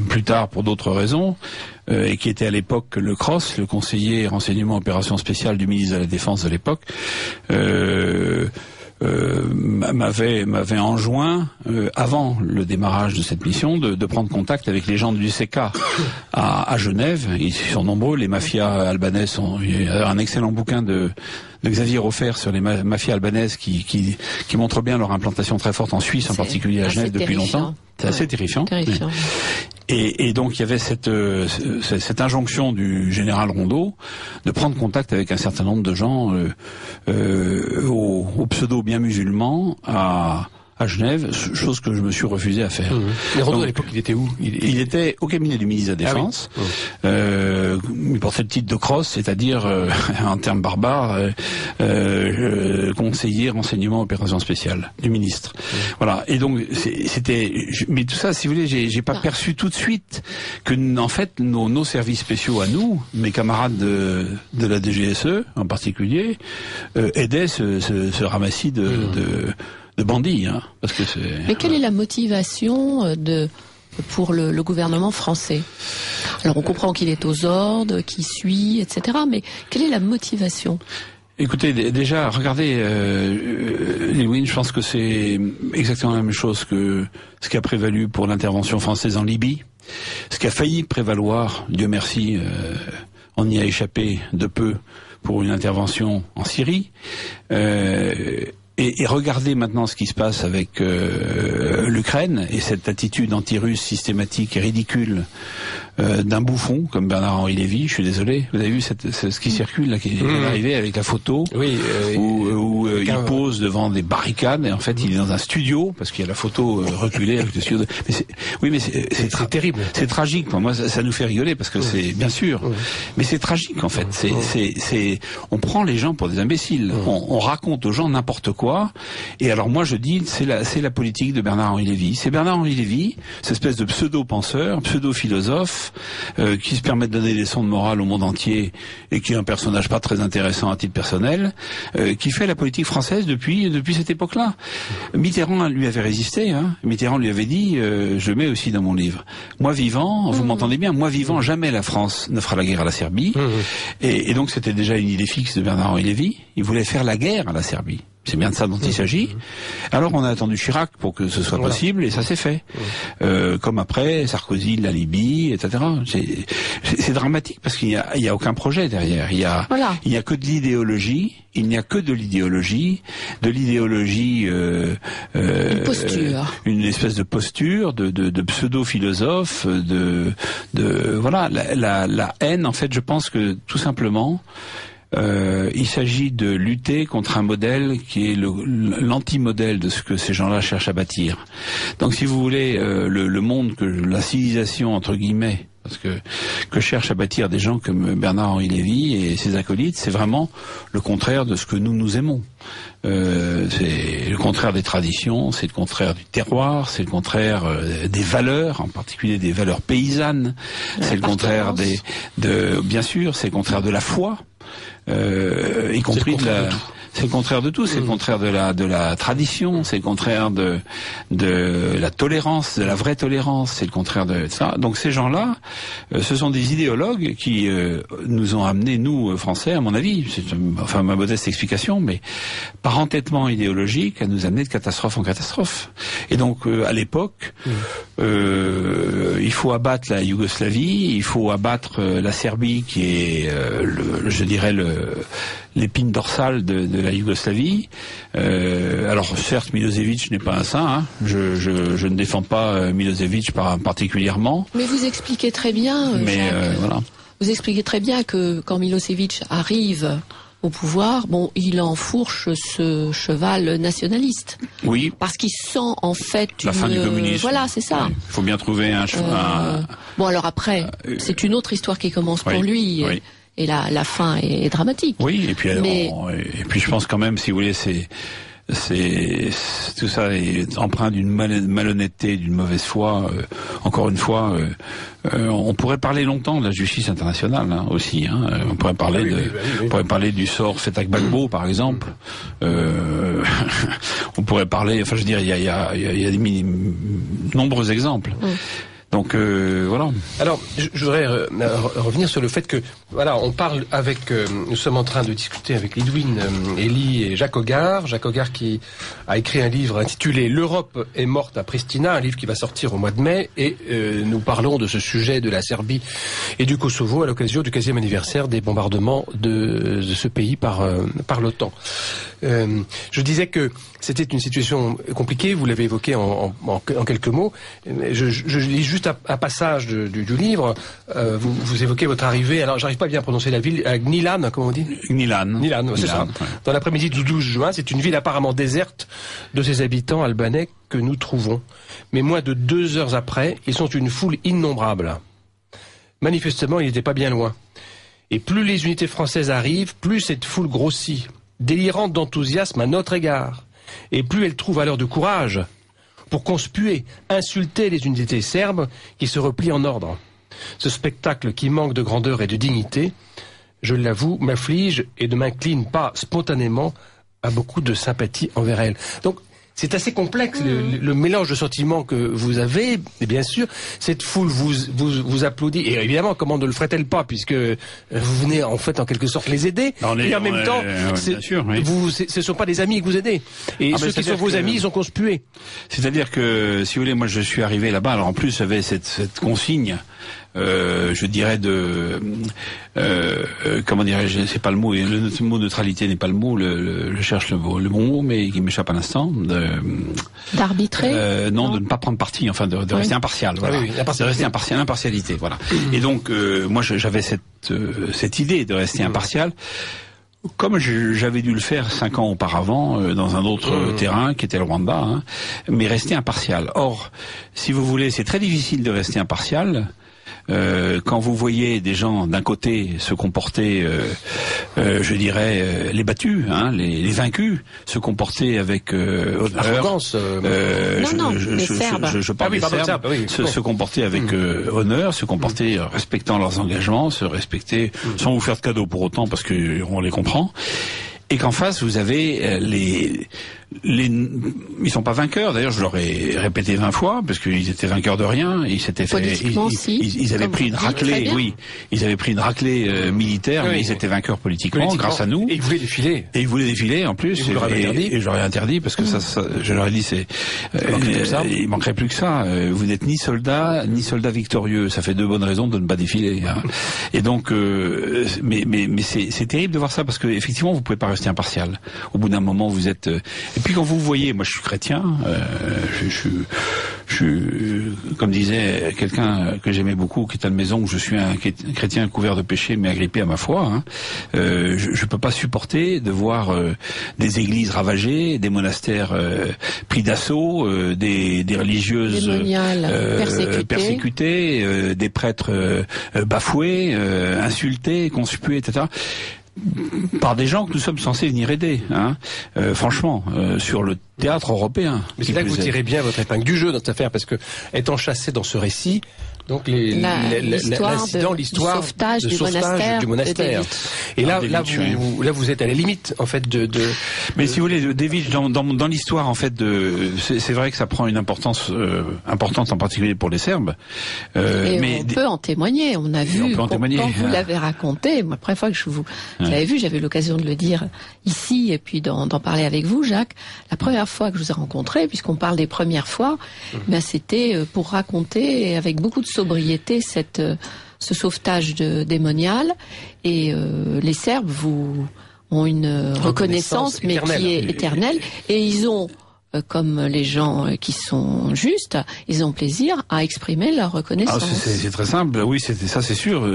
plus tard pour d'autres raisons, et qui était à l'époque le CROSS, le conseiller renseignement opérations spéciales du ministre de la Défense de l'époque, m'avait enjoint, avant le démarrage de cette mission, de prendre contact avec les gens du CK à Genève. Ils sont nombreux, les mafias albanaises. Il y a un excellent bouquin de Xavier Offert sur les mafias albanaises qui montre bien leur implantation très forte en Suisse, en particulier à Genève depuis longtemps. C'est assez terrifiant. Et donc il y avait cette injonction du général Rondeau de prendre contact avec un certain nombre de gens au pseudo bien musulmans à Genève, chose que je me suis refusé à faire. Et Rondeau, à l'époque, il était où? Il était au cabinet du ministre de la Défense. Ah oui. Il portait le titre de CROSS, c'est-à-dire, en termes barbares, conseiller renseignement opérations spéciales du ministre. Voilà. Et donc, mais tout ça, si vous voulez, j'ai pas perçu tout de suite que, en fait, nos services spéciaux à nous, mes camarades de la DGSE, en particulier, aidaient ce ramassis de bandits, hein, parce que c'est... Mais quelle est la motivation pour le gouvernement français? Alors on comprend qu'il est aux ordres, qu'il suit, etc. Mais quelle est la motivation? Écoutez, déjà, regardez, Lewin, je pense que c'est exactement la même chose que ce qui a prévalu pour l'intervention française en Libye, ce qui a failli prévaloir, Dieu merci, on y a échappé de peu pour une intervention en Syrie. Et regardez maintenant ce qui se passe avec l'Ukraine et cette attitude anti-russe systématique et ridicule d'un bouffon comme Bernard-Henri Lévy. Je suis désolé. Vous avez vu ce qui circule là, qui est arrivé avec la photo où il pose devant des barricades et en fait il est dans un studio parce qu'il y a la photo reculée avec le studio. Mais c'est terrible. C'est tragique. Moi, ça nous fait rigoler parce que c'est bien sûr, mais c'est tragique en fait. On prend les gens pour des imbéciles. On raconte aux gens n'importe quoi. Et alors moi je dis c'est la politique de Bernard-Henri Lévy. C'est Bernard-Henri Lévy, cette espèce de pseudo-penseur, pseudo-philosophe qui se permet de donner des leçons de morale au monde entier et qui est un personnage pas très intéressant à titre personnel, qui fait la politique française depuis cette époque-là. Mitterrand lui avait résisté. Hein. Mitterrand lui avait dit, je mets aussi dans mon livre, moi vivant, vous m'entendez bien, moi vivant, jamais la France ne fera la guerre à la Serbie. Et donc c'était déjà une idée fixe de Bernard-Henri Lévy. Il voulait faire la guerre à la Serbie. C'est bien de ça dont il s'agit. Alors on a attendu Chirac pour que ce soit possible et ça s'est fait. Comme après Sarkozy, la Libye, etc. C'est dramatique parce qu'il y a aucun projet derrière. Il y a que de l'idéologie. Il n'y a que de l'idéologie, une posture, une espèce de posture, de pseudo-philosophe, voilà la haine. En fait, je pense que tout simplement. Il s'agit de lutter contre un modèle qui est l'anti-modèle de ce que ces gens-là cherchent à bâtir. Donc, si vous voulez, le monde la civilisation entre guillemets, parce que cherchent à bâtir des gens comme Bernard-Henri Lévy et ses acolytes, c'est vraiment le contraire de ce que nous aimons. C'est le contraire des traditions, c'est le contraire du terroir, c'est le contraire des valeurs, en particulier des valeurs paysannes. C'est le contraire bien sûr, c'est le contraire de la foi. Y compris c'est le contraire de tout, c'est le contraire de la tradition, c'est le contraire de la tolérance, de la vraie tolérance, c'est le contraire de ça. Donc ces gens-là, ce sont des idéologues qui nous ont amenés, nous Français, à mon avis, c'est enfin ma modeste explication, mais par entêtement idéologique, à nous amener de catastrophe en catastrophe. Et donc à l'époque, Il faut abattre la Yougoslavie, il faut abattre la Serbie qui est, je dirais, l'épine dorsale de la Yougoslavie. Alors certes, Milosevic n'est pas un saint, hein. Je ne défends pas Milosevic particulièrement. Mais vous expliquez très bien, Jacques, voilà. Vous expliquez très bien que quand Milosevic arrive au pouvoir, bon, il enfourche ce cheval nationaliste. Oui. Parce qu'il sent en fait la fin du communisme. Voilà, c'est ça. Il faut bien trouver un cheval. Bon, alors après, c'est une autre histoire qui commence pour lui. Oui. Et la fin est dramatique. Oui, et puis je pense quand même, si vous voulez, c'est tout ça est empreint d'une malhonnêteté, d'une mauvaise foi. Encore une fois, on pourrait parler longtemps de la justice internationale, hein, aussi. Hein. On pourrait parler on pourrait parler du sort fait à Gbagbo, par exemple. On pourrait parler. Enfin, je veux dire, il y a des nombreux exemples. Donc voilà. Alors, je voudrais revenir sur le fait que, voilà, on parle avec, nous sommes en train de discuter avec Lidwine Elie et Jacques Hoggard. Jacques Hoggard qui a écrit un livre intitulé « L'Europe est morte à Pristina », un livre qui va sortir au mois de mai, et nous parlons de ce sujet de la Serbie et du Kosovo à l'occasion du 15e anniversaire des bombardements de ce pays par l'OTAN. Je disais que c'était une situation compliquée, vous l'avez évoqué en quelques mots. Je lis juste un passage du livre. Vous évoquez votre arrivée, alors j'arrive pas à bien prononcer la ville, à Gnilane, comment on dit ? Gnilane, c'est ça. Ouais. Dans l'après-midi du 12 juin, c'est une ville apparemment déserte de ses habitants albanais que nous trouvons. Mais moins de 2 heures après, ils sont une foule innombrable. Manifestement, ils n'étaient pas bien loin. Et plus les unités françaises arrivent, plus cette foule grossit, délirante d'enthousiasme à notre égard. Et plus elle trouve alors de courage pour conspuer, insulter les unités serbes qui se replient en ordre. Ce spectacle qui manque de grandeur et de dignité, je l'avoue, m'afflige et ne m'incline pas spontanément à beaucoup de sympathie envers elle. Donc, c'est assez complexe, le mélange de sentiments que vous avez, et bien sûr, cette foule vous applaudit, et évidemment, comment ne le ferait-elle pas, puisque vous venez en fait en quelque sorte les aider, et en même temps, ce ne sont pas des amis que vous aidez, et ceux qui sont vos amis, ils sont conspués. C'est-à-dire que, si vous voulez, moi je suis arrivé là-bas, alors en plus j'avais cette consigne, je dirais comment dirais-je, c'est pas le mot, le mot neutralité n'est pas le mot, je cherche le bon mot, mais qui m'échappe à l'instant. D'arbitrer non, de ne pas prendre parti, enfin de rester impartial, voilà. De rester impartial, l'impartialité, voilà. Et donc moi j'avais cette idée de rester impartial. Comme j'avais dû le faire 5 ans auparavant dans un autre terrain qui était le Rwanda, hein, mais rester impartial. Or, si vous voulez, c'est très difficile de rester impartial. Quand vous voyez des gens d'un côté se comporter, je dirais, les battus, hein, les vaincus, se comporter avec honneur, je parle des Serbes, se comporter avec honneur, se comporter respectant leurs engagements, se respecter sans vous faire de cadeaux pour autant parce que on les comprend. Et qu'en face, vous avez ils sont pas vainqueurs. D'ailleurs, je leur ai répété 20 fois parce qu'ils étaient vainqueurs de rien. Ils s'étaient fait, ils avaient pris une raclée, ils avaient pris une raclée militaire, mais ils étaient vainqueurs politiquement grâce à nous. Et ils voulaient défiler. Et ils voulaient défiler en plus. Et je leur ai interdit parce que je leur ai dit il manquerait plus que ça. Vous n'êtes ni soldat victorieux. Ça fait 2 bonnes raisons de ne pas défiler. Hein. Et donc, mais c'est terrible de voir ça parce que effectivement, vous pouvez pas rester impartial. Au bout d'un moment, vous êtes et puis quand vous voyez, moi je suis chrétien, je suis, comme disait quelqu'un que j'aimais beaucoup, qui est à la maison, où je suis un chrétien couvert de péché mais agrippé à ma foi. Hein, je peux pas supporter de voir des églises ravagées, des monastères pris d'assaut, des religieuses persécutées, des prêtres bafoués, insultés, conspués, etc. Par des gens que nous sommes censés venir aider, hein. Franchement, sur le théâtre européen. Mais c'est là que vous tirez bien votre épingle du jeu dans cette affaire, parce que, étant chassé dans ce récit, Donc l'incident, l'histoire du sauvetage du monastère. Et là vous êtes à la limite en fait de. Mais si vous voulez, David, dans l'histoire en fait c'est vrai que ça prend une importance importante en particulier pour les Serbes. Mais on peut en témoigner. On a vu quand vous l'avez raconté. Moi, la première fois que je vous l'avais vu, j'avais l'occasion de le dire ici et puis d'en parler avec vous, Jacques. La première fois que je vous ai rencontré, puisqu'on parle des premières fois, ben c'était pour raconter avec beaucoup de sobriété ce sauvetage démonial. Et les Serbes ont une reconnaissance mais qui est éternelle. Et ils ont comme les gens qui sont justes, ils ont plaisir à exprimer leur reconnaissance. C'est très simple, oui, ça c'est sûr.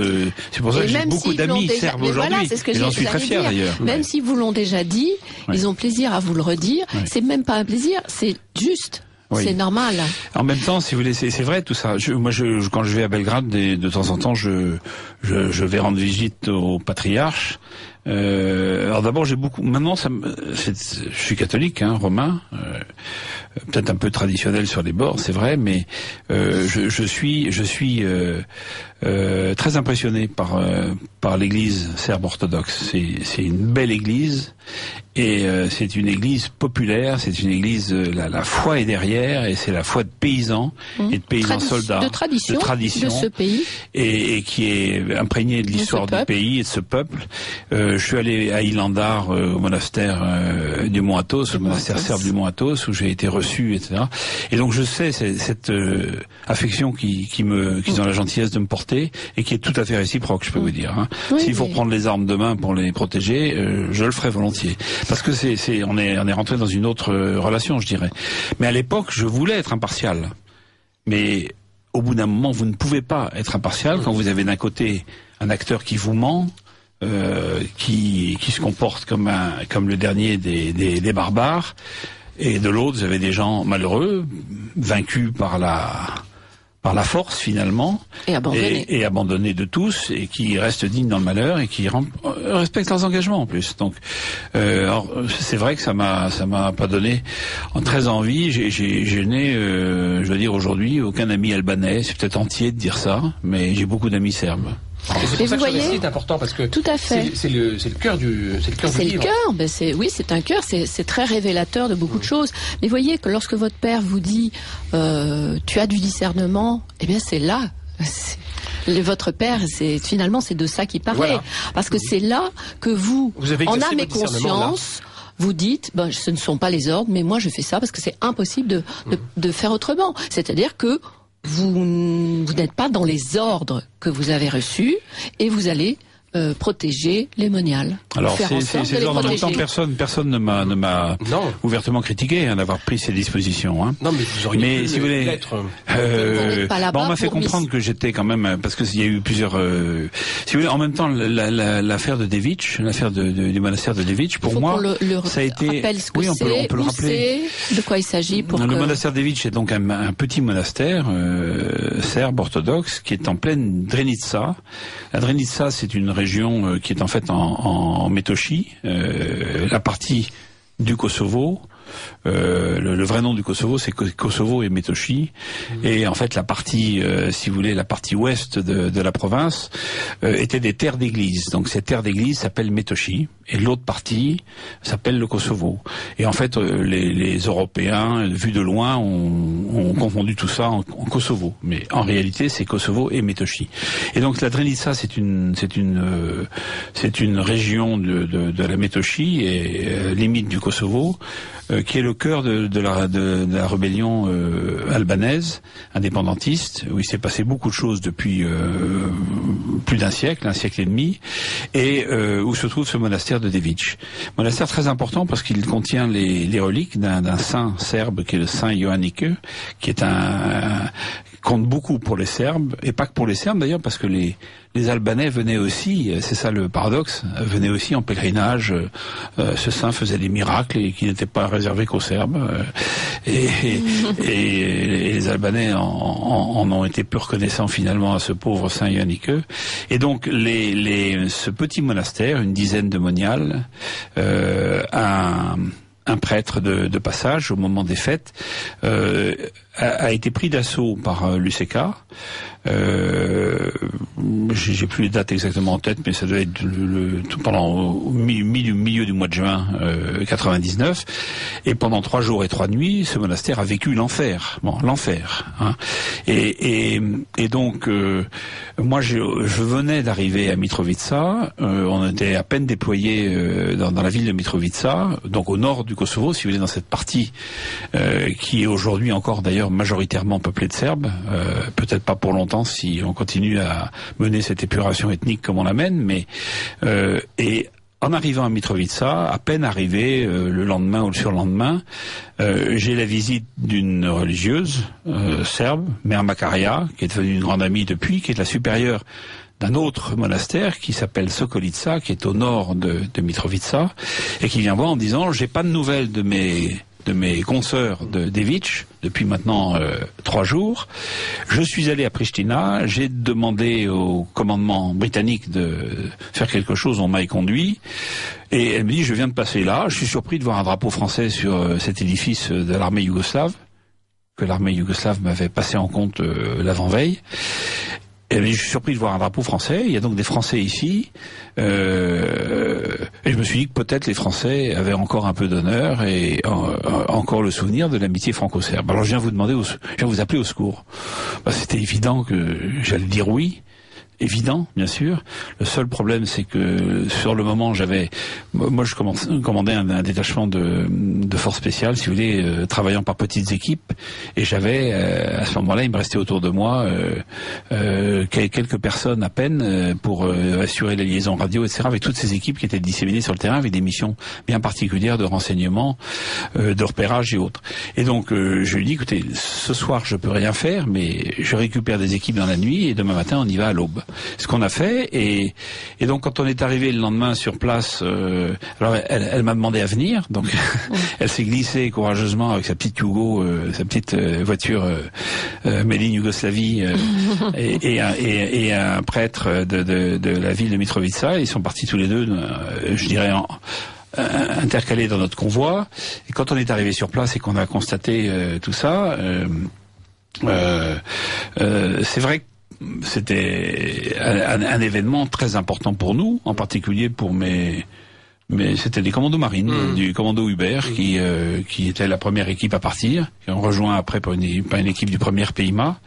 C'est pour ça que j'ai beaucoup d'amis serbes aujourd'hui. Voilà, c'est ce que j'en suis très fier d'ailleurs. Même si vous l'ont déjà dit, ils ont plaisir à vous le redire. C'est même pas un plaisir, c'est juste. Oui. C'est normal. En même temps, si vous voulez, c'est vrai tout ça. Moi, quand je vais à Belgrade, de temps en temps, je vais rendre visite au patriarche. Alors d'abord, maintenant, je suis catholique, romain, peut-être un peu traditionnel sur les bords, c'est vrai, mais je suis très impressionné par l'Église serbe orthodoxe. C'est une belle Église. Et c'est une église populaire, c'est une église, la foi est derrière, et c'est la foi de paysans et de paysans soldats, de tradition de ce pays, et qui est imprégnée de l'histoire du pays et de ce peuple. Je suis allé à Ilandar, au monastère du Mont Athos, au monastère serbe du Mont Athos, où j'ai été reçu, etc. Et donc je sais cette affection qu'ils ont la gentillesse de me porter, et qui est tout à fait réciproque, je peux vous dire. Oui, s'il faut prendre les armes demain pour les protéger, je le ferai volontiers. Parce que on est rentré dans une autre relation, je dirais. Mais à l'époque, je voulais être impartial. Mais au bout d'un moment, vous ne pouvez pas être impartial quand vous avez d'un côté un acteur qui vous ment, qui se comporte comme le dernier des barbares, et de l'autre, vous avez des gens malheureux, vaincus par la force finalement, et abandonnés de tous, et qui restent dignes dans le malheur, et qui respectent leurs engagements en plus. Donc, alors c'est vrai que ça m'a pas donné très envie. Je n'ai, je dois dire aujourd'hui, aucun ami albanais. C'est peut-être entier de dire ça, mais j'ai beaucoup d'amis serbes. C'est pour ça que c'est important, parce que tout à fait. C'est le cœur du livre. C'est le cœur. Oui, c'est un cœur. C'est très révélateur de beaucoup de choses. Mais voyez que lorsque votre père vous dit tu as du discernement, eh bien c'est là. Votre père, finalement c'est de ça qu'il parlait, voilà. Parce que c'est là que vous en âme et conscience. Vous dites, ce ne sont pas les ordres, mais moi je fais ça parce que c'est impossible de faire autrement. C'est-à-dire que vous n'êtes pas dans les ordres que vous avez reçus, et vous allez protéger les moniales. Alors c'est en même temps, personne ne m'a ouvertement critiqué d'avoir pris ces dispositions. Non, mais vous auriez pu si vous voulez, on m'a fait comprendre que j'étais quand même, parce que il y a eu plusieurs. Si vous voulez, en même temps, l'affaire de Devic, l'affaire du monastère de Devic, pour moi, ça a été. Oui, on peut le rappeler. De quoi il s'agit pour le monastère de Devic est donc un petit monastère serbe orthodoxe qui est en pleine Drenica. La Drenica, c'est une région qui est en fait en Métochie, la partie du Kosovo. Le vrai nom du Kosovo, c'est Kosovo et Métochie. Et en fait, la partie, si vous voulez, la partie ouest de la province était des terres d'église. Donc ces terres d'église s'appellent Métochie, et l'autre partie s'appelle le Kosovo. Et en fait, les Européens, vus de loin, ont confondu tout ça en Kosovo. Mais en réalité, c'est Kosovo et Métochie. Et donc la Drenica, c'est une région de la Métochie et limite du Kosovo, qui est le cœur de la rébellion albanaise, indépendantiste, où il s'est passé beaucoup de choses depuis plus d'un siècle, un siècle et demi, et où se trouve ce monastère de Devic. Monastère très important parce qu'il contient les reliques d'un saint serbe qui est le saint Ioannike, qui est compte beaucoup pour les Serbes, et pas que pour les Serbes d'ailleurs, parce que les Albanais venaient aussi, c'est ça le paradoxe, venaient aussi en pèlerinage. Ce saint faisait des miracles et qui n'étaient pas réservés qu'aux Serbes. Et les Albanais en ont été peu reconnaissants finalement à ce pauvre saint Ioannike. Et donc ce petit monastère, une dizaine de moniales, a un prêtre de passage au moment des fêtes, a été pris d'assaut par l'UCK. J'ai plus les dates exactement en tête, mais ça doit être tout pendant au milieu du mois de juin 99. Et pendant 3 jours et 3 nuits, ce monastère a vécu l'enfer. Bon, l'enfer. Hein. Et donc, moi, je venais d'arriver à Mitrovica. On était à peine déployés dans la ville de Mitrovica, donc au nord du Kosovo, si vous voulez, dans cette partie qui est aujourd'hui encore d'ailleurs majoritairement peuplée de Serbes. Peut-être pas pour longtemps si on continue à mener cette épuration ethnique comme on la mène, mais et en arrivant à Mitrovica, à peine arrivé le lendemain ou le surlendemain, j'ai la visite d'une religieuse serbe, Mère Makaria, qui est devenue une grande amie depuis, qui est la supérieure d'un autre monastère qui s'appelle Sokolica, qui est au nord de Mitrovica, et qui vient voir en disant: j'ai pas de nouvelles de mes consoeurs de Devic depuis maintenant 3 jours. Je suis allé à Pristina, j'ai demandé au commandement britannique de faire quelque chose, on m'a conduit, et elle me dit: je viens de passer là, je suis surpris de voir un drapeau français sur cet édifice de l'armée yougoslave, que l'armée yougoslave m'avait passé en compte l'avant-veille. Et je suis surpris de voir un drapeau français. Il y a donc des Français ici. Et je me suis dit que peut-être les Français avaient encore un peu d'honneur et encore le souvenir de l'amitié franco-serbe. Alors je viens vous appeler au secours. C'était évident que j'allais dire oui. Évident, bien sûr. Le seul problème, c'est que sur le moment, je commandais un détachement de force spéciale, si vous voulez, travaillant par petites équipes, et j'avais, à ce moment-là, il me restait autour de moi quelques personnes à peine pour assurer la liaison radio, etc., avec toutes ces équipes qui étaient disséminées sur le terrain, avec des missions bien particulières de renseignement, de repérage et autres. Et donc, je lui dis: écoutez, ce soir, je peux rien faire, mais je récupère des équipes dans la nuit, et demain matin, on y va à l'aube. Ce qu'on a fait, et donc quand on est arrivé le lendemain sur place, alors elle m'a demandé à venir, donc elle s'est glissée courageusement avec sa petite Yugo, sa petite voiture made in Yougoslavie, et un prêtre de la ville de Mitrovica. Ils sont partis tous les deux, je dirais, intercalés dans notre convoi. Et quand on est arrivé sur place et qu'on a constaté tout ça, c'est vrai que c'était un événement très important pour nous, en particulier pour mais c'était des commandos marines, du commando Hubert, qui était la première équipe à partir, qui ont rejoint après par une équipe du 1er PIMA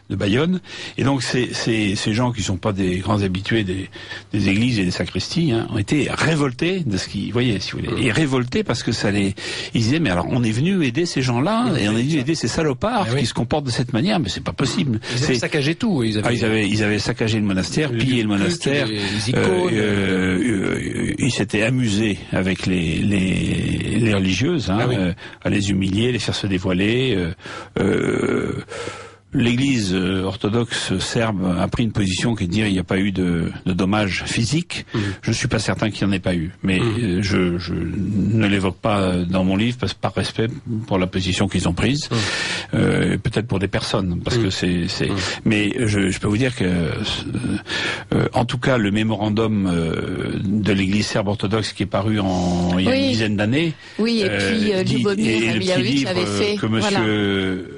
de Bayonne. Et donc ces gens qui sont pas des grands habitués des églises et des sacristies, hein, ont été révoltés de ce qu'ils voyaient, si vous voulez. Et révoltés parce que ils disaient: mais alors on est venu aider ces gens-là, et on est venu aider ces salopards qui se comportent de cette manière, mais c'est pas possible. Ils avaient saccagé tout. Ils avaient saccagé le monastère, pillé le monastère, les icônes, ils s'étaient amusés avec les religieuses, hein, à les humilier, les faire se dévoiler. L'Église orthodoxe serbe a pris une position qui est de dire: il n'y a pas eu de dommages physiques. Je ne suis pas certain qu'il n'y en ait pas eu, mais je ne l'évoque pas dans mon livre par respect pour la position qu'ils ont prise, peut-être pour des personnes, parce que c'est. Mais je peux vous dire que, en tout cas, le mémorandum de l'Église serbe orthodoxe qui est paru il y a une dizaine d'années, et puis Ljubomir Mihajlović avait fait que Monsieur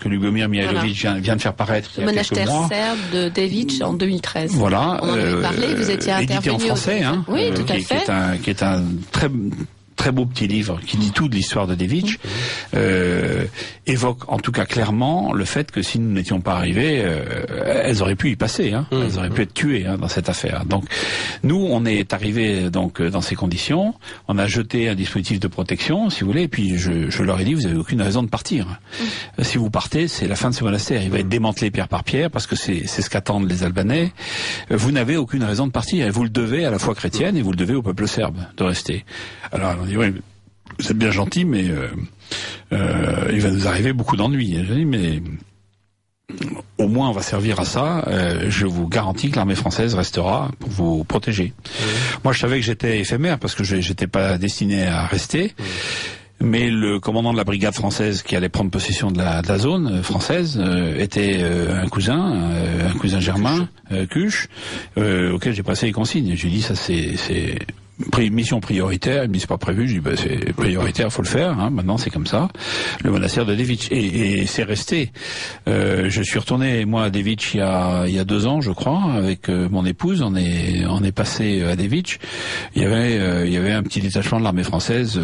Ljubomir Mihajlović vient de faire paraître il y a quelques mois. Le monastère serbe de Devic en 2013. Voilà. On en avait parlé, vous étiez intervenu. Édité en français, hein. Oui, tout à fait. Qui est un très beau petit livre qui dit tout de l'histoire de Devic, évoque en tout cas clairement le fait que si nous n'étions pas arrivés, elles auraient pu y passer, hein, elles auraient pu être tuées, hein, dans cette affaire. Donc nous, on est arrivés donc dans ces conditions, on a jeté un dispositif de protection, si vous voulez, et puis je leur ai dit: vous avez aucune raison de partir. Si vous partez, c'est la fin de ce monastère, il va être démantelé pierre par pierre, parce que c'est ce qu'attendent les Albanais. Vous n'avez aucune raison de partir, et vous le devez à la foi chrétienne, et vous le devez au peuple serbe de rester. Alors on dit: oui, vous êtes bien gentil, mais il va nous arriver beaucoup d'ennuis. J'ai dit: mais au moins on va servir à ça. Je vous garantis que l'armée française restera pour vous protéger. Moi, je savais que j'étais éphémère parce que j'étais pas destiné à rester. Mais le commandant de la brigade française qui allait prendre possession de la zone française était un cousin germain, Cuche, auquel j'ai passé les consignes. Je lui ai dit: ça c'est mission prioritaire. Mais c'est pas prévu. Je dis c'est prioritaire, faut le faire. Hein. Maintenant c'est comme ça. Le monastère de Devitch et c'est resté. Je suis retourné moi à Devitch il y a 2 ans, je crois, avec mon épouse. On est passé à Devitch. Il y avait un petit détachement de l'armée française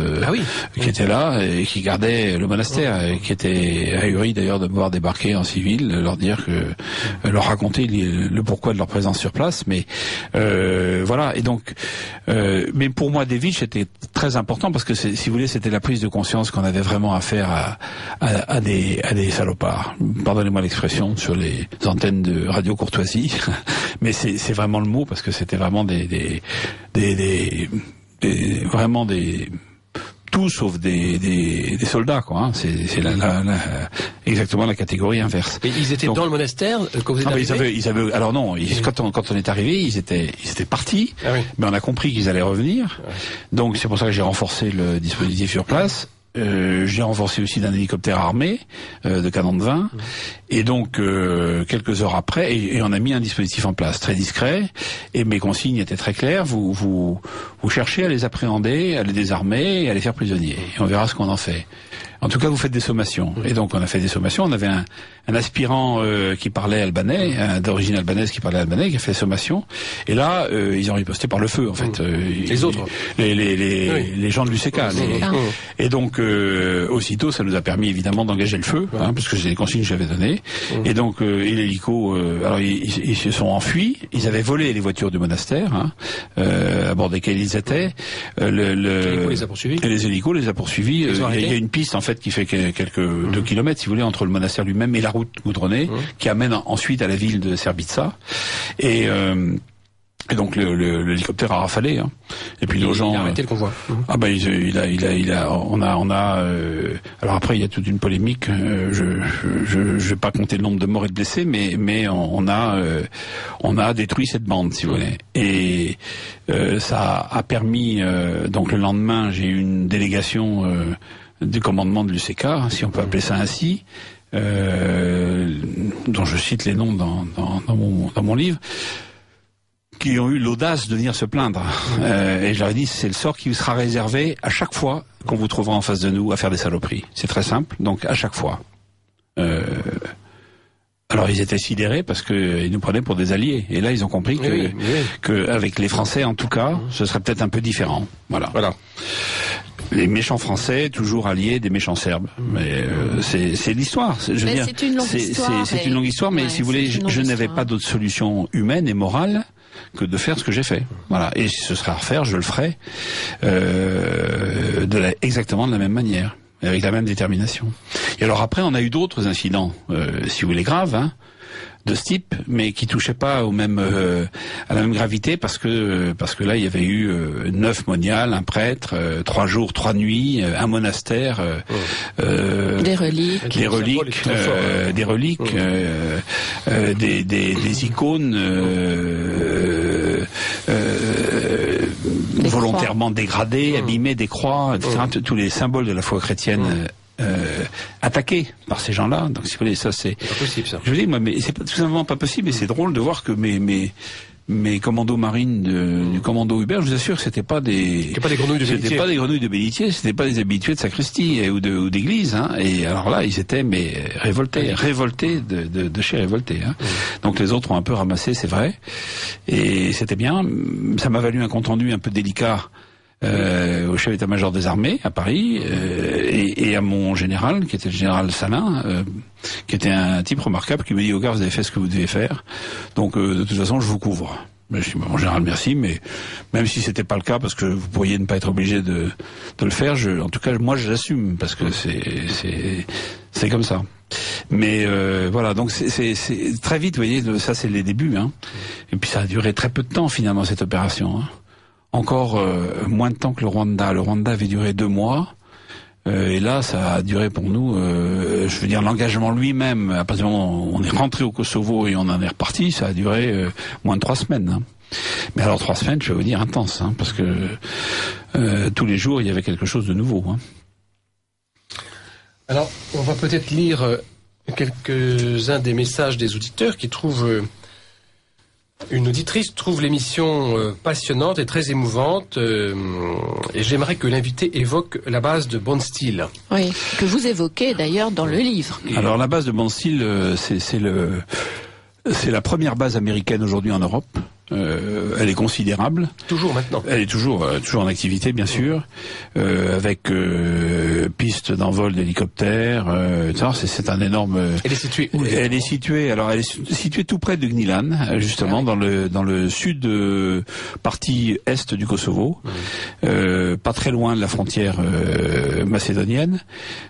qui était là et qui gardait le monastère, et qui était ahuri d'ailleurs de me voir débarquer en civil, leur dire que leur raconter le pourquoi de leur présence sur place. Mais voilà. Et donc, mais pour moi, Devitch était très important parce que si vous voulez, c'était la prise de conscience qu'on avait vraiment affaire à des salopards. Pardonnez-moi l'expression sur les antennes de Radio Courtoisie, mais c'est vraiment le mot parce que c'était vraiment vraiment tout sauf des soldats, quoi. Hein. C'est exactement la catégorie inverse. Et ils étaient dans le monastère quand vous êtes arrivé. Ils avaient. Alors non, quand on est arrivé, ils étaient partis. Ah oui. Mais on a compris qu'ils allaient revenir. Ouais. Donc c'est pour ça que j'ai renforcé le dispositif sur place. J'ai renforcé aussi d'un hélicoptère armé de canon de 20 et donc quelques heures après et on a mis un dispositif en place très discret et mes consignes étaient très claires. Vous cherchez à les appréhender, à les désarmer et à les faire prisonniers et on verra ce qu'on en fait. En tout cas, vous faites des sommations. Et donc, on a fait des sommations. On avait un aspirant qui parlait albanais, d'origine albanaise qui parlait albanais, qui a fait sommation. Et là, ils ont riposté par le feu, en fait. Les autres, les gens de l'UCK. Et donc, aussitôt, ça nous a permis évidemment d'engager le feu, parce que c'est les consignes que j'avais données. Et donc, et l'hélico, alors ils se sont enfuis. Ils avaient volé les voitures du monastère, à bord desquelles ils étaient. L'hélico les a poursuivis. Et les hélicos les a poursuivis. Il y a une piste en fait qui fait quelques 2 kilomètres, si vous voulez, entre le monastère lui-même et la route goudronnée, qui amène ensuite à la ville de Serbica. Et donc l'hélicoptère a rafalé, hein. Et puis nos gens. Il a arrêté le convoi. Ah ben on a. Alors après il y a toute une polémique. Je vais pas compter le nombre de morts et de blessés, mais on a détruit cette bande, si vous voulez. Et ça a permis. Donc le lendemain, j'ai eu une délégation du commandement de l'UCK, si on peut appeler ça ainsi, dont je cite les noms dans mon livre, qui ont eu l'audace de venir se plaindre. Et je leur ai dit, c'est le sort qui vous sera réservé à chaque fois qu'on vous trouvera en face de nous à faire des saloperies. C'est très simple, donc à chaque fois. Alors ils étaient sidérés parce que ils nous prenaient pour des alliés. Et là ils ont compris que avec les Français en tout cas, ce serait peut-être un peu différent. Voilà. Les méchants Français toujours alliés des méchants Serbes. Mais c'est l'histoire. Je veux dire, c'est une longue histoire. C'est une longue histoire, mais si vous voulez, je n'avais pas d'autre solution humaine et morale que de faire ce que j'ai fait. Voilà. Et si ce serait à refaire, je le ferai exactement de la même manière, avec la même détermination. Et alors après, on a eu d'autres incidents, si vous voulez, graves, de ce type, mais qui touchaient pas à la même gravité, parce que là, il y avait eu 9 moniales, un prêtre, 3 jours, 3 nuits, un monastère, des reliques, des icônes volontairement dégradées, abîmées, des croix, etc. Tous les symboles de la foi chrétienne attaqués par ces gens-là. Donc si vous voulez, ça c'est pas possible, ça. Je vous dis, moi, mais c'est tout simplement pas possible. Et c'est drôle de voir que mes commandos marines du commando Hubert, je vous assure que c'était pas des grenouilles de bénitier. C'était pas des grenouilles de bénitier, c'était pas des habitués de sacristie ou d'église, hein. Et alors là, ils étaient révoltés de chez révoltés, hein. Donc les autres ont un peu ramassé, c'est vrai. Et c'était bien. Ça m'a valu un compte rendu un peu délicat au chef d'état-major des armées à Paris et à mon général qui était le général Salin, qui était un type remarquable, qui me dit: au gars, vous avez fait ce que vous devez faire, donc de toute façon je vous couvre. Je dis: en général, merci, mais même si c'était pas le cas, parce que vous pourriez ne pas être obligé de le faire, en tout cas moi je l'assume, parce que c'est comme ça. Mais voilà, donc c'est très vite, vous voyez, ça c'est les débuts, hein. Et puis ça a duré très peu de temps finalement, cette opération, hein. Encore moins de temps que le Rwanda. Le Rwanda avait duré 2 mois. Et là, ça a duré pour nous, je veux dire, l'engagement lui-même, à partir du moment où on est rentré au Kosovo et on en est reparti, ça a duré moins de 3 semaines. Hein. Mais alors 3 semaines, je vais vous dire, intense, hein, parce que tous les jours, il y avait quelque chose de nouveau. Hein. Alors, on va peut-être lire quelques-uns des messages des auditeurs qui trouvent Une auditrice trouve l'émission passionnante et très émouvante et j'aimerais que l'invité évoque la base de Bondsteel. Oui, que vous évoquez d'ailleurs dans le livre. Alors la base de Bondsteel, c'est la première base américaine aujourd'hui en Europe. Elle est considérable. Toujours maintenant. Elle est toujours en activité, bien sûr, avec pistes d'envol d'hélicoptères. C'est un énorme. Elle est située où? Elle est située tout près de Gnilane, justement, dans le sud partie est du Kosovo, pas très loin de la frontière macédonienne.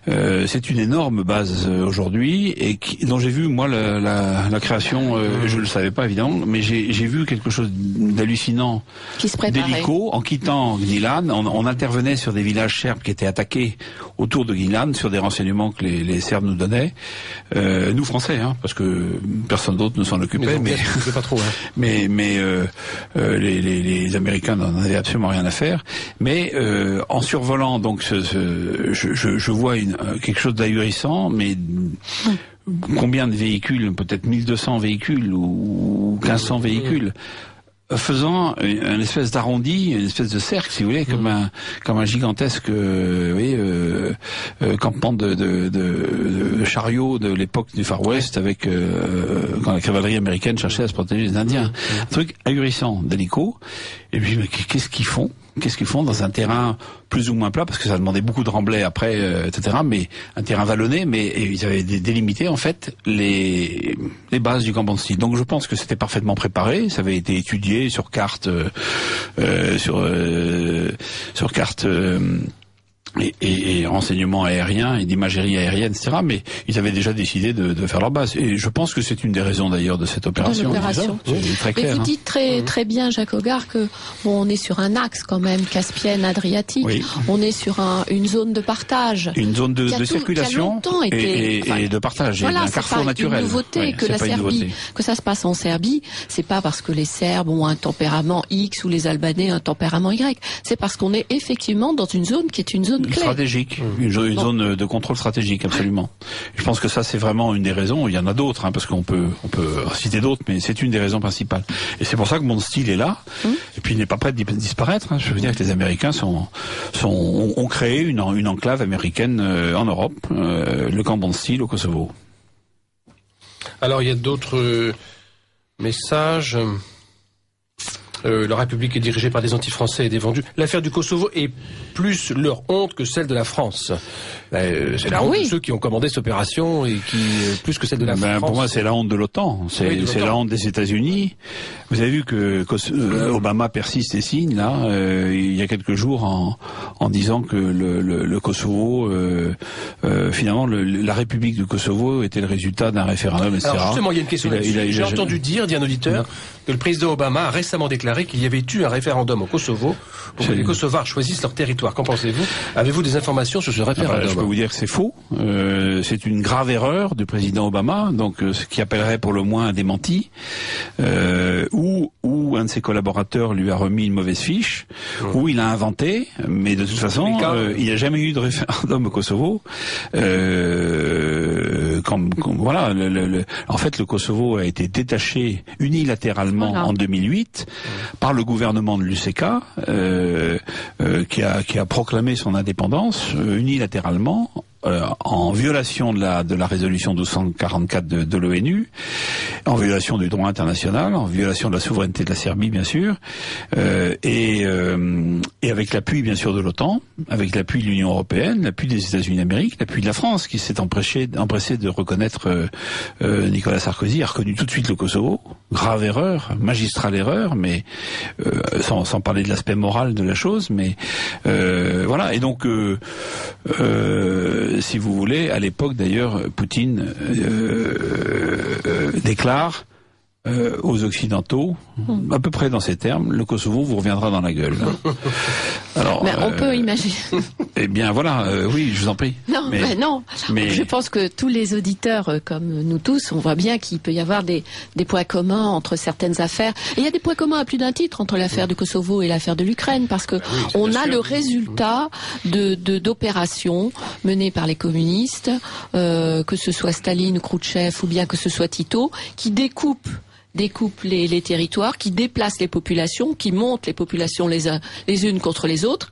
C'est une énorme base aujourd'hui et dont j'ai vu moi la création. Je le savais pas évidemment, mais j'ai vu quelque chose d'hallucinant d'hélico. En quittant Gnilane, on intervenait sur des villages serbes qui étaient attaqués autour de Gnilane sur des renseignements que les Serbes nous donnaient. Nous Français, parce que personne d'autre ne s'en occupait. Mais pas trop. Mais les Américains n'en avaient absolument rien à faire. Mais en survolant, donc, je vois quelque chose d'ahurissant, mais combien de véhicules, peut-être 1200 véhicules ou 1500 véhicules, faisant une espèce d'arrondi, une espèce de cercle, si vous voulez, comme un gigantesque campement de chariots de l'époque du Far West, avec quand la cavalerie américaine cherchait à se protéger des Indiens. Un truc ahurissant d'hélico. Et puis, mais qu'est-ce qu'ils font dans un terrain plus ou moins plat, parce que ça demandait beaucoup de remblais après, etc. Mais un terrain vallonné, et ils avaient délimité en fait les bases du camp Bondsteel. Donc je pense que c'était parfaitement préparé, ça avait été étudié sur carte, sur carte. Et renseignements aériens et d'imagerie aérienne, etc. Mais ils avaient déjà décidé de faire leur base. Et je pense que c'est une des raisons d'ailleurs de cette opération. C'est très clair. Mais vous dites très bien, Jacques Hogarth, que on est sur un axe quand même, Caspienne-Adriatique. Oui. On est sur une zone de partage. Une zone de circulation et de partage. Voilà, un carrefour naturel. C'est une nouveauté que la Serbie, que ça se passe en Serbie. C'est pas parce que les Serbes ont un tempérament X ou les Albanais un tempérament Y. C'est parce qu'on est effectivement dans une zone qui est une zone stratégique, une zone de contrôle stratégique, absolument. Je pense que ça, c'est vraiment une des raisons. Il y en a d'autres, parce qu'on peut citer d'autres, mais c'est une des raisons principales. Et c'est pour ça que Bondsteel est là, et puis il n'est pas prêt de disparaître. Je veux dire que les Américains ont créé une enclave américaine en Europe, le camp Bondsteel au Kosovo. Alors, il y a d'autres messages. La République est dirigée par des anti-français et des vendus. L'affaire du Kosovo est plus leur honte que celle de la France. C'est la honte de ceux qui ont commandé cette opération et qui plus que celle de la France. Pour moi, c'est la honte de l'OTAN. C'est la honte des États-Unis. Vous avez vu que Obama persiste et signe là il y a quelques jours en disant que le Kosovo, finalement, la République du Kosovo était le résultat d'un référendum, etc. Alors justement, il y a une question là-dessus. J'ai entendu dire, dit un auditeur, que le président Obama a récemment déclaré qu'il y avait eu un référendum au Kosovo pour que les Kosovars choisissent leur territoire. Qu'en pensez-vous? Avez-vous des informations sur ce référendum? Je peux vous dire que c'est faux. C'est une grave erreur du président Obama, donc ce qui appellerait pour le moins un démenti, ou un de ses collaborateurs lui a remis une mauvaise fiche, ou il a inventé, mais de toute façon, il n'y a jamais eu de référendum au Kosovo. Voilà, en fait, le Kosovo a été détaché unilatéralement en 2008 par le gouvernement de l'UCK, qui a proclamé son indépendance unilatéralement. En violation de la résolution 1244 de l'ONU, en violation du droit international, en violation de la souveraineté de la Serbie, bien sûr, et avec l'appui, bien sûr, de l'OTAN, avec l'appui de l'Union européenne, l'appui des États-Unis d'Amérique, l'appui de la France, qui s'est empressé de reconnaître Nicolas Sarkozy, a reconnu tout de suite le Kosovo. Grave erreur, magistrale erreur, mais sans parler de l'aspect moral de la chose, mais voilà. Et donc, si vous voulez, à l'époque d'ailleurs, Poutine déclare aux Occidentaux, à peu près dans ces termes, le Kosovo vous reviendra dans la gueule. Alors, mais on peut imaginer. Eh bien voilà, oui, je vous en prie. Non, mais je pense que tous les auditeurs, comme nous tous, on voit bien qu'il peut y avoir des points communs entre certaines affaires. Et il y a des points communs à plus d'un titre entre l'affaire du Kosovo et l'affaire de l'Ukraine, parce que on a le résultat d'opérations menées par les communistes, que ce soit Staline, Khrouchtchev ou bien que ce soit Tito, qui découpent découpe les territoires, qui déplace les populations, qui monte les populations les unes contre les autres.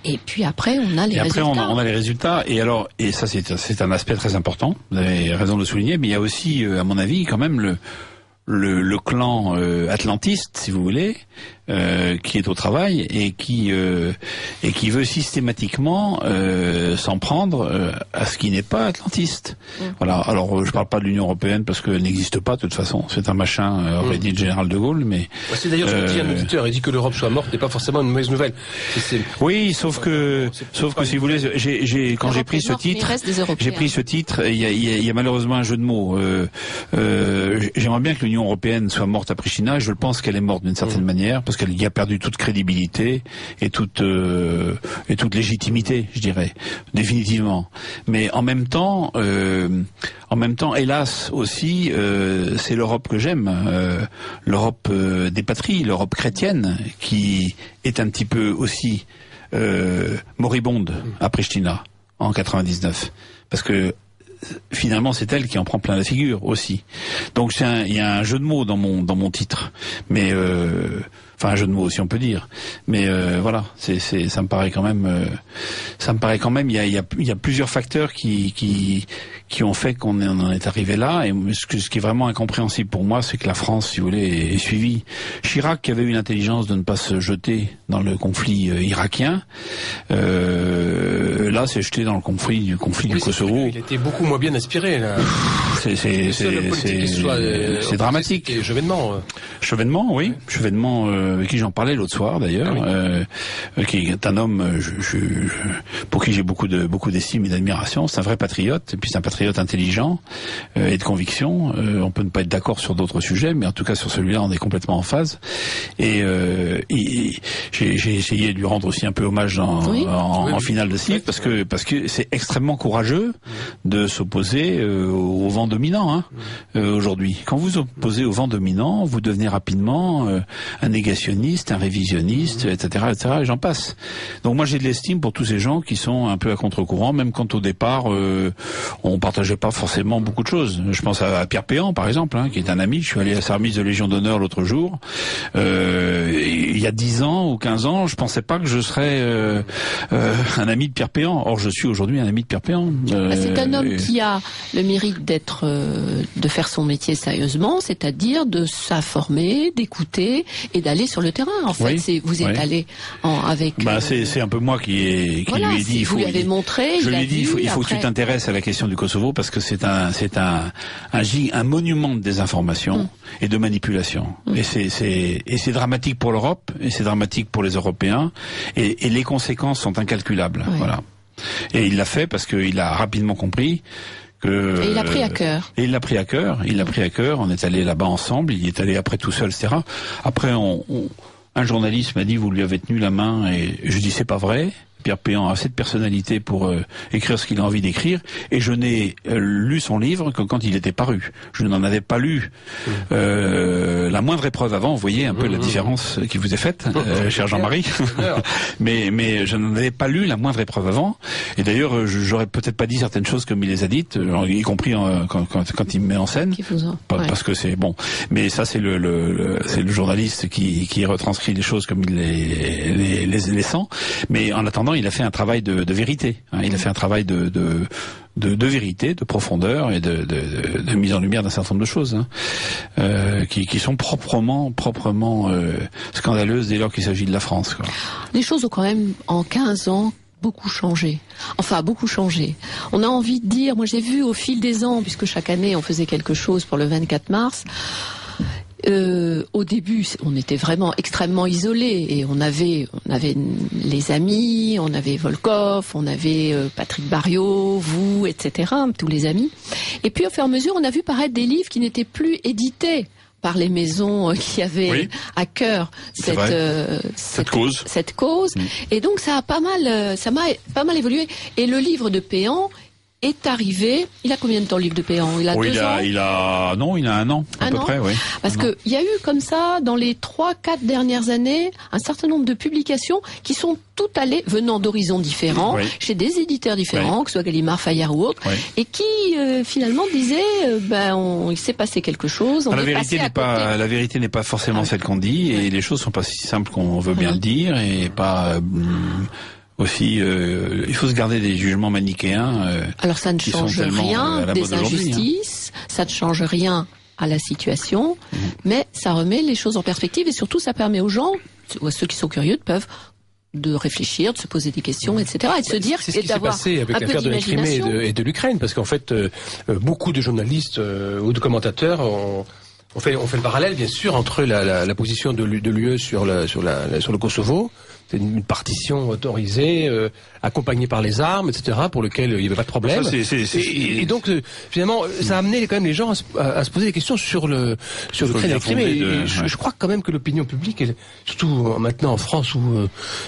Et puis après, on a les résultats. On a les résultats. Et alors, et ça, c'est un aspect très important. Vous avez raison de le souligner. Mais il y a aussi, à mon avis, quand même le clan atlantiste, si vous voulez, qui est au travail et qui veut systématiquement s'en prendre à ce qui n'est pas atlantiste. Voilà. Alors je parle pas de l'Union européenne parce qu'elle n'existe pas de toute façon. C'est un machin, aurait dit le général de Gaulle, mais. C'est d'ailleurs ce que dit un auditeur. Il dit que l'Europe soit morte n'est pas forcément une mauvaise nouvelle. Oui, sauf que si vous voulez, quand j'ai pris ce titre, il y a malheureusement un jeu de mots. J'aimerais bien que l'Union européenne soit morte à Pristina. Je pense qu'elle est morte d'une certaine manière parce qu'elle y a perdu toute crédibilité et toute légitimité, je dirais, définitivement. Mais en même temps, hélas aussi, c'est l'Europe que j'aime, l'Europe des patries, l'Europe chrétienne, qui est un petit peu aussi moribonde à Pristina en 99, parce que finalement, c'est elle qui en prend plein la figure aussi. Donc il y a un jeu de mots dans mon titre, mais enfin un jeu de mots si on peut dire. Mais voilà, ça me paraît quand même. Il y a plusieurs facteurs qui ont fait qu'on en est arrivé là. Et ce qui est vraiment incompréhensible pour moi, c'est que la France, si vous voulez, est suivie. Chirac, qui avait eu l'intelligence de ne pas se jeter dans le conflit irakien, là, s'est jeté dans le conflit du Kosovo. Il était beaucoup moins bien inspiré là. C'est dramatique. Chevènement, oui. Chevènement, avec qui j'en parlais l'autre soir d'ailleurs, qui est un homme pour qui j'ai beaucoup d'estime et d'admiration. C'est un vrai patriote, et puis c'est un patriote intelligent et de conviction. On peut ne pas être d'accord sur d'autres sujets, mais en tout cas sur celui-là, on est complètement en phase. Et j'ai essayé de lui rendre aussi un peu hommage en finale de cycle, parce que c'est extrêmement courageux de s'opposer au vent dominant aujourd'hui. Quand vous opposez au vent dominant, vous devenez rapidement un négationniste, un révisionniste, etc., et j'en passe. Donc moi j'ai de l'estime pour tous ces gens qui sont un peu à contre-courant, même quand au départ on partageait pas forcément beaucoup de choses. Je pense à Pierre Péan par exemple, qui est un ami. Je suis allé à sa remise de Légion d'honneur l'autre jour. Il y a 10 ans ou 15 ans, je pensais pas que je serais un ami de Pierre Péan. Or je suis aujourd'hui un ami de Pierre Péan. C'est un homme qui a le mérite de faire son métier sérieusement, c'est-à-dire de s'informer, d'écouter et d'aller sur le terrain. En fait, vous êtes allé avec. C'est un peu moi qui lui ai dit. Vous lui avez montré. Je lui ai dit il faut que tu t'intéresses à la question du Kosovo parce que c'est un monument de désinformation et de manipulation. Et c'est dramatique pour l'Europe et c'est dramatique pour les Européens et les conséquences sont incalculables. Voilà. Et il l'a fait parce qu'il a rapidement compris que. Et il l'a pris à cœur. Et il l'a pris à cœur. On est allé là-bas ensemble. Il y est allé après tout seul, etc. Après, un journaliste m'a dit vous lui avez tenu la main et je dis c'est pas vrai. Pierre Péan a assez de personnalité pour écrire ce qu'il a envie d'écrire, et je n'ai lu son livre que quand il était paru. Je n'en avais pas lu la moindre épreuve avant. Vous voyez un peu la différence qui vous est faite, cher Jean-Marie. mais je n'en avais pas lu la moindre épreuve avant. Et d'ailleurs, j'aurais peut-être pas dit certaines choses comme il les a dites, y compris quand il me met en scène. Parce que c'est bon. Mais ça, c'est le journaliste qui retranscrit les choses comme il les sent. Mais en attendant, il a fait un travail de vérité. Il a fait un travail de vérité, de profondeur et de mise en lumière d'un certain nombre de choses qui sont proprement scandaleuses dès lors qu'il s'agit de la France. Les choses ont quand même, en 15 ans, beaucoup changé. Enfin, beaucoup changé. On a envie de dire, moi j'ai vu au fil des ans, puisque chaque année on faisait quelque chose pour le 24 mars, au début, on était vraiment extrêmement isolés et on avait les amis, on avait Volkov, on avait Patrick Barriot, vous, etc., tous les amis. Et puis au fur et à mesure, on a vu paraître des livres qui n'étaient plus édités par les maisons qui avaient à cœur cette cause. Et donc ça m'a pas mal évolué. Et le livre de Péan est arrivé. Il a combien de temps, le livre de Péan? Il a 2 ans? Il a 1 an, à peu près, oui. Parce que il y a eu comme ça, dans les 3-4 dernières années, un certain nombre de publications qui sont toutes allées, venant d'horizons différents, chez des éditeurs différents, que ce soit Gallimard, Fayard ou autres, et qui finalement disaient, il s'est passé quelque chose. La vérité n'est pas forcément celle qu'on dit, et les choses sont pas si simples qu'on veut bien le dire, et pas aussi, il faut se garder des jugements manichéens. Alors ça ne change rien des injustices, ça ne change rien à la situation, mais ça remet les choses en perspective et surtout ça permet aux gens, ou à ceux qui sont curieux, de réfléchir, de se poser des questions, etc. Et de se dire, c'est ce qui s'est passé avec l'affaire de la Crimée et de l'Ukraine, parce qu'en fait, beaucoup de journalistes ou de commentateurs on fait le parallèle, bien sûr, entre la position de l'UE sur le Kosovo. C'est une partition autorisée, accompagnée par les armes, etc., pour lequel il n'y avait pas de problème. Et donc, finalement, ça a amené quand même les gens à se poser des questions sur l'Ukraine et la Crimée. Je crois quand même que l'opinion publique, surtout maintenant en France, où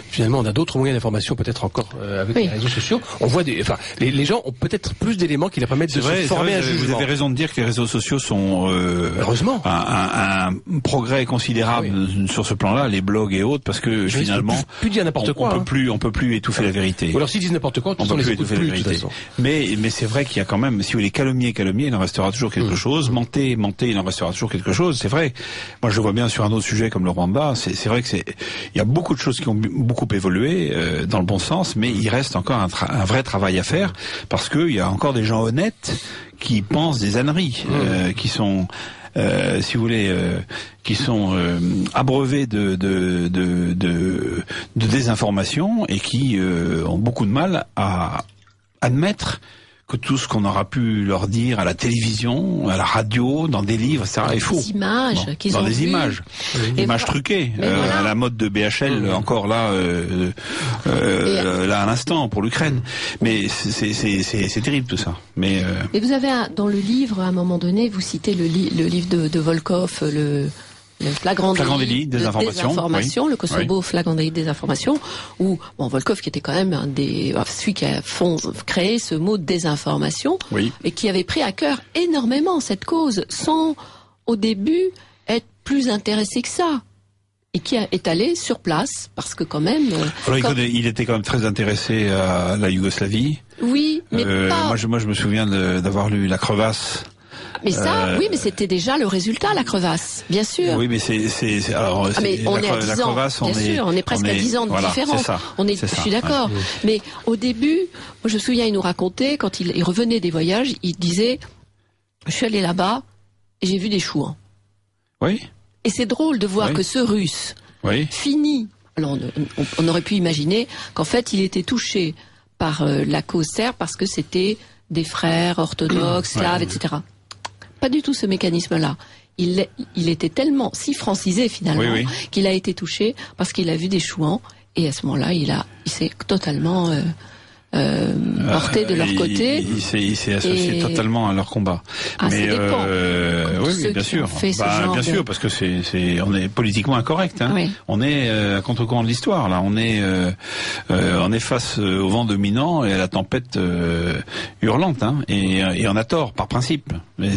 finalement on a d'autres moyens d'information, peut-être encore avec les réseaux sociaux, on voit les gens ont peut-être plus d'éléments qui leur permettent de se former un jugement. Vous avez raison de dire que les réseaux sociaux sont heureusement un progrès considérable sur ce plan-là, les blogs et autres, parce que finalement plus dire n'importe quoi. On peut plus étouffer la vérité. Ou alors s'ils disent n'importe quoi, on peut plus étouffer la vérité. Mais c'est vrai qu'il y a quand même, si vous voulez calomnier, il en restera toujours quelque chose. Monter, il en restera toujours quelque chose. C'est vrai. Moi, je vois bien sur un autre sujet comme le Rwanda. C'est vrai que il y a beaucoup de choses qui ont beaucoup évolué dans le bon sens, mais il reste encore un vrai travail à faire parce que il y a encore des gens honnêtes qui pensent des âneries, qui sont si vous voulez, qui sont abreuvés de désinformation et qui ont beaucoup de mal à admettre que tout ce qu'on aura pu leur dire à la télévision, à la radio, dans des livres, etc., est faux. Des images qu'ils ont dans des vues. images truquées, voilà. À la mode de BHL, encore là, là à l'instant pour l'Ukraine. Mais c'est terrible tout ça. Mais et vous avez dans le livre, à un moment donné, vous citez le livre de Volkov, le flagrant délit des informations, le Kosovo flagrant délit des informations, où Volkov qui était quand même celui qui a créé ce mot désinformation, et qui avait pris à cœur énormément cette cause, sans au début être plus intéressé que ça, et qui est allé sur place parce que quand même. Il était quand même très intéressé à la Yougoslavie. Oui, mais pas. Moi, je me souviens d'avoir lu La Crevasse. Mais ça, oui, mais c'était déjà le résultat, La Crevasse, bien sûr. Oui, mais mais on est à 10 ans, bien sûr, on est presque à 10 ans de différence. Je suis d'accord. Ouais. Mais au début, moi je me souviens, il nous racontait, quand il revenait des voyages, il disait, je suis allé là-bas et j'ai vu des chouans. Oui. Et c'est drôle de voir que ce Russe finit. Alors, on aurait pu imaginer qu'en fait, il était touché par la cause serbe parce que c'était des frères orthodoxes, slaves, etc. Pas du tout ce mécanisme-là. Il était tellement si francisé finalement qu'il a été touché parce qu'il a vu des chouans et à ce moment-là il s'est totalement porté de leur côté. Il s'est associé totalement à leur combat. Mais ça dépend. Oui, bien sûr. Bien sûr, parce que on est politiquement incorrect. Hein. On est à contre-courant de l'histoire. Là, on est face au vent dominant et à la tempête hurlante. Hein. Et on a tort par principe. Mais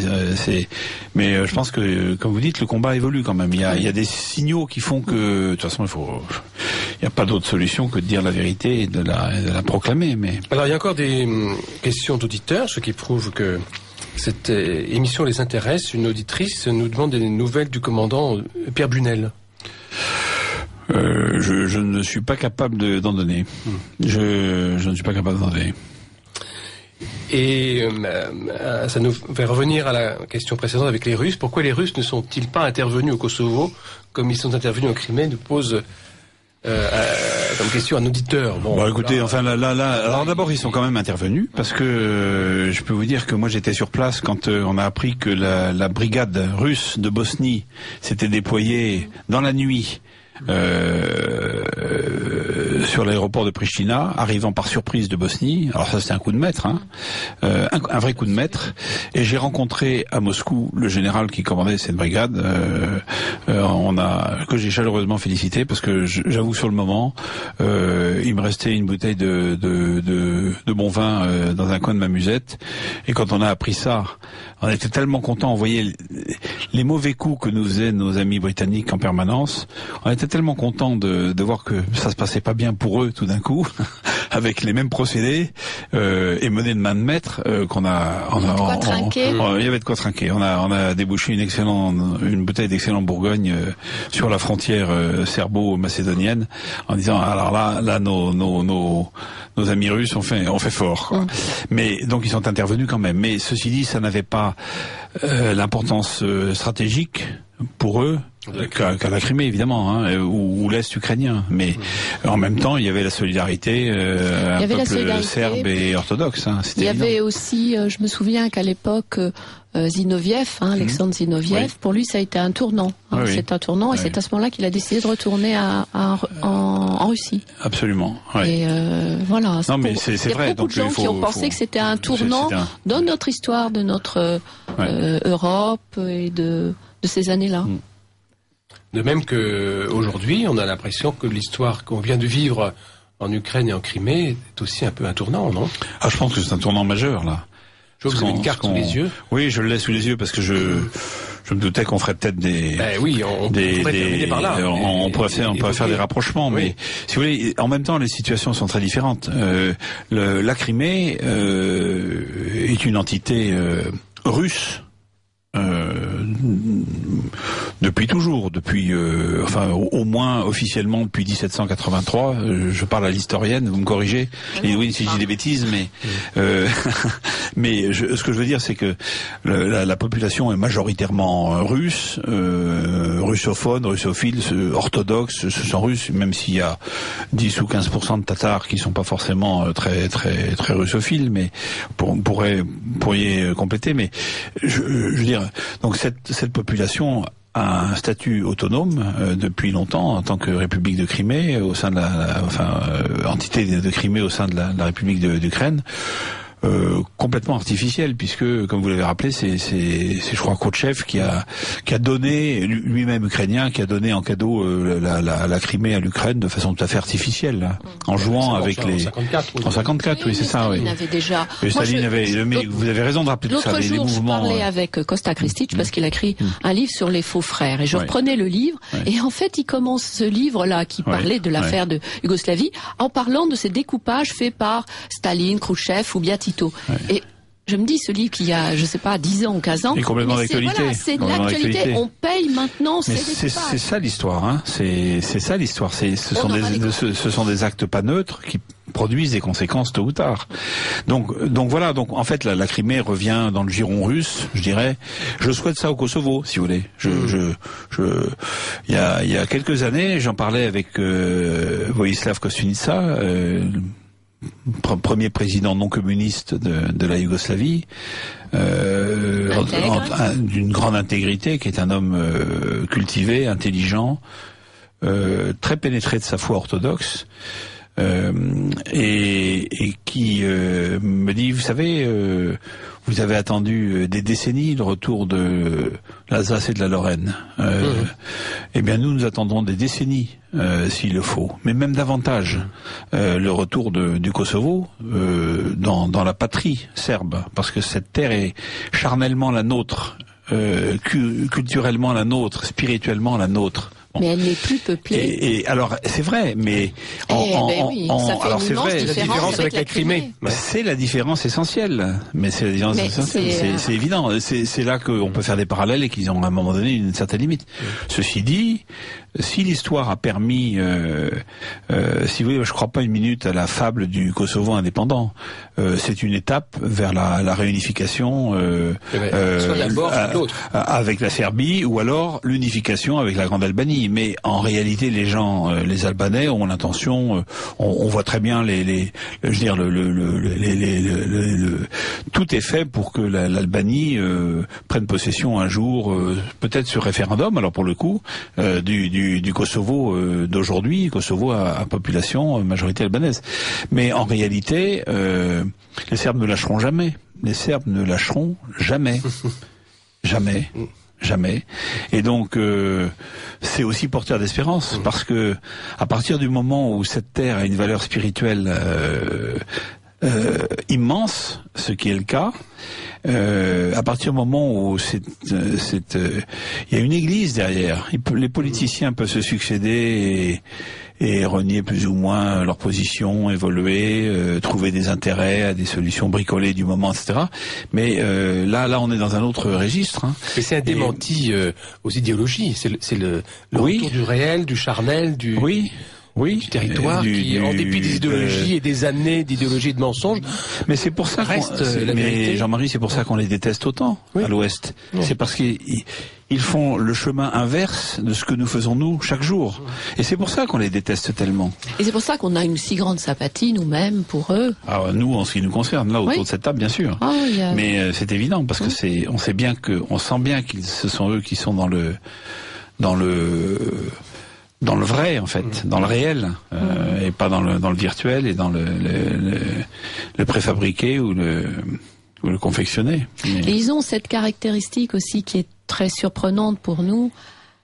je pense que, comme vous dites, le combat évolue quand même. Il y a des signaux qui font que, de toute façon, il n'y a pas d'autre solution que de dire la vérité et de la proclamer. Mais... Alors, il y a encore des questions d'auditeurs, ce qui prouve que cette émission les intéresse. Une auditrice nous demande des nouvelles du commandant Pierre Bunel. Je ne suis pas capable d'en donner. Je ne suis pas capable d'en donner. Et ça nous fait revenir à la question précédente avec les Russes. Pourquoi les Russes ne sont-ils pas intervenus au Kosovo comme ils sont intervenus en Crimée, nous pose comme question un auditeur. Écoutez, alors d'abord ils sont quand même intervenus parce que je peux vous dire que moi j'étais sur place quand on a appris que la brigade russe de Bosnie s'était déployée dans la nuit sur l'aéroport de Pristina, arrivant par surprise de Bosnie. Alors ça, c'était un coup de maître, hein, un vrai coup de maître. Et j'ai rencontré à Moscou le général qui commandait cette brigade, que j'ai chaleureusement félicité, parce que j'avoue sur le moment, il me restait une bouteille de bon vin dans un coin de ma musette. Et quand on a appris ça, on était tellement contents. On voyait les mauvais coups que nous faisaient nos amis britanniques en permanence. On était tellement contents de voir que ça se passait pas bien pour eux tout d'un coup, avec les mêmes procédés et menés de main de maître, qu'on a. Il y avait de quoi trinquer. On a débouché une bouteille d'excellent Bourgogne sur la frontière serbo-macédonienne, en disant alors là nos amis russes ont fait fort, quoi. Mais donc ils sont intervenus quand même. Mais ceci dit, ça n'avait pas l'importance stratégique pour eux qu'à la Crimée, évidemment, hein, ou l'Est ukrainien. Mais en même temps, il y avait la solidarité, un peuple serbe et orthodoxe. Hein, il y avait aussi, je me souviens qu'à l'époque, Zinoviev, Alexandre Zinoviev, pour lui, ça a été un tournant. C'est un tournant, et c'est à ce moment-là qu'il a décidé de retourner en Russie. Absolument. Et voilà. Non, mais c'est vrai. Il y a beaucoup de gens qui ont pensé que c'était un tournant dans notre histoire, de notre Europe et de ces années-là. De même que aujourd'hui, on a l'impression que l'histoire qu'on vient de vivre en Ukraine et en Crimée est aussi un peu un tournant, non? Ah, je pense que c'est un tournant majeur, là. Je vois que vous avez une carte sous les yeux. Oui, je le laisse sous les yeux parce que je me doutais qu'on ferait peut-être des... on pourrait terminer par là. On pourrait faire des rapprochements, mais si vous voulez, en même temps, les situations sont très différentes. La Crimée est une entité russe. Depuis toujours, au moins officiellement depuis 1783. Je parle à l'historienne, vous me corrigez. Oui, si je dis des bêtises, mais ce que je veux dire, c'est que la population est majoritairement russe, russophone, russophile, orthodoxe. Ce sont russes, même s'il y a 10 ou 15% de Tatars qui sont pas forcément très très très russophiles, mais pourriez compléter. Mais je veux dire. Donc cette population a un statut autonome depuis longtemps en tant que République de Crimée au sein de entité de Crimée au sein de la République d'Ukraine. Complètement artificielle, puisque, comme vous l'avez rappelé, c'est je crois Khrouchtchev qui a donné, lui-même ukrainien, qui a donné en cadeau la Crimée à l'Ukraine de façon tout à fait artificielle, là, en jouant avec les... En 54, oui, c'est ça, oui. Avait déjà... Staline mais vous avez raison de rappeler tout ça, les mouvements... L'autre jour, je parlais avec Costa Kristic, parce qu'il a écrit un livre sur les faux frères, et je reprenais le livre, et en fait, il commence ce livre-là, qui parlait de l'affaire de Yougoslavie, en parlant de ces découpages faits par Staline, Khrouchtchev ou bien Tito. Et je me dis, ce livre qui a, je sais pas, 10 ans ou 15 ans. Et complètement d'actualité. Voilà, c'est de l'actualité. On paye maintenant ces découpages. C'est ça l'histoire, hein. C'est ça l'histoire. Ce sont des actes pas neutres qui produisent des conséquences tôt ou tard. Donc voilà. Donc en fait, la Crimée revient dans le giron russe, je dirais. Je souhaite ça au Kosovo, si vous voulez. Il y a quelques années, j'en parlais avec Vojislav Kostunica, premier président non communiste de la Yougoslavie, d'une grande intégrité, qui est un homme cultivé, intelligent, très pénétré de sa foi orthodoxe, et qui me dit, vous savez, vous avez attendu des décennies le retour de l'Alsace et de la Lorraine. Eh bien, nous attendons des décennies, s'il le faut, mais même davantage, le retour du Kosovo dans la patrie serbe, parce que cette terre est charnellement la nôtre, culturellement la nôtre, spirituellement la nôtre. Mais elle n'est plus peuplée. Et alors, c'est vrai, mais ça fait alors une c'est vrai, la différence avec la Crimée. C'est la différence essentielle. Mais c'est la différence essentielle. C'est évident. C'est là qu'on peut faire des parallèles et qu'ils ont à un moment donné une certaine limite. Ceci dit, si l'histoire a permis, si vous voulez, je crois pas une minute à la fable du Kosovo indépendant. C'est une étape vers la réunification soit d'abord, soit l'autre. avec la Serbie, ou alors l'unification avec la Grande Albanie. l'Albanie, mais en réalité, les gens, les Albanais ont l'intention, on voit très bien tout est fait pour que l'Albanie prenne possession un jour, peut-être sur référendum, alors pour le coup, du Kosovo d'aujourd'hui, Kosovo à population majorité albanaise. Mais en réalité, les Serbes ne lâcheront jamais. Les Serbes ne lâcheront jamais. Jamais. Jamais. Et donc, c'est aussi porteur d'espérance, parce que à partir du moment où cette terre a une valeur spirituelle immense, ce qui est le cas, à partir du moment où il y a une église derrière, les politiciens peuvent se succéder et renier plus ou moins leur position, évoluer, trouver des intérêts à des solutions bricolées du moment, etc. Mais là, on est dans un autre registre. Hein. Mais c'est un démenti aux idéologies. C'est le retour du réel, du charnel, du territoire qui, en dépit des idéologies et des années d'idéologie et de mensonges, mais c'est pour ça mais Jean-Marie, c'est pour ça qu'on les déteste autant à l'Ouest. C'est parce qu'ils font le chemin inverse de ce que nous faisons nous chaque jour. Et c'est pour ça qu'on les déteste tellement. Et c'est pour ça qu'on a une si grande sympathie nous-mêmes pour eux. Ah, nous, en ce qui nous concerne, là autour de cette table, bien sûr. Mais c'est évident parce que on sent bien que ce sont eux qui sont dans le vrai, en fait, dans le réel, et pas dans le virtuel et dans le préfabriqué ou le confectionné. Et ils ont cette caractéristique aussi qui est très surprenante pour nous,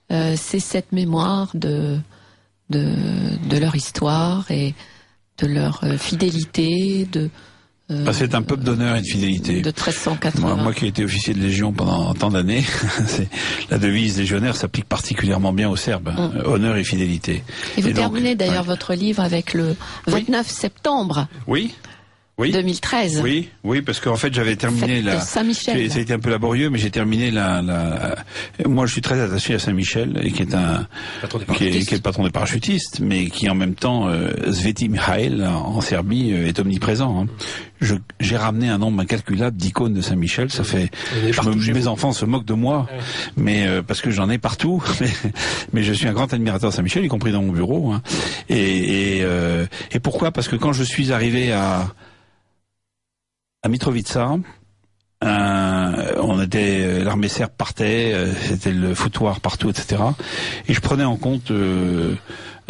c'est cette mémoire de leur histoire et de leur fidélité, c'est un peuple d'honneur et de fidélité. De 1380. Moi qui ai été officier de Légion pendant tant d'années, la devise légionnaire s'applique particulièrement bien aux Serbes. Honneur et fidélité. Et vous terminez d'ailleurs votre livre avec le 29 septembre. Oui. 2013. Oui, parce qu'en fait j'avais terminé Saint-Michel. Ça a été un peu laborieux, mais j'ai terminé moi je suis très attaché à Saint-Michel, et qui est le patron des parachutistes, mais qui en même temps, Sveti Mihail en Serbie est omniprésent. Hein. J'ai ramené un nombre incalculable d'icônes de Saint-Michel. Ça fait, mes enfants se moquent de moi, mais parce que j'en ai partout. Mais je suis un grand admirateur de Saint-Michel, y compris dans mon bureau. Hein. Et pourquoi ? Parce que quand je suis arrivé à Mitrovica, l'armée serbe partait, c'était le foutoir partout, etc. Et je prenais en compte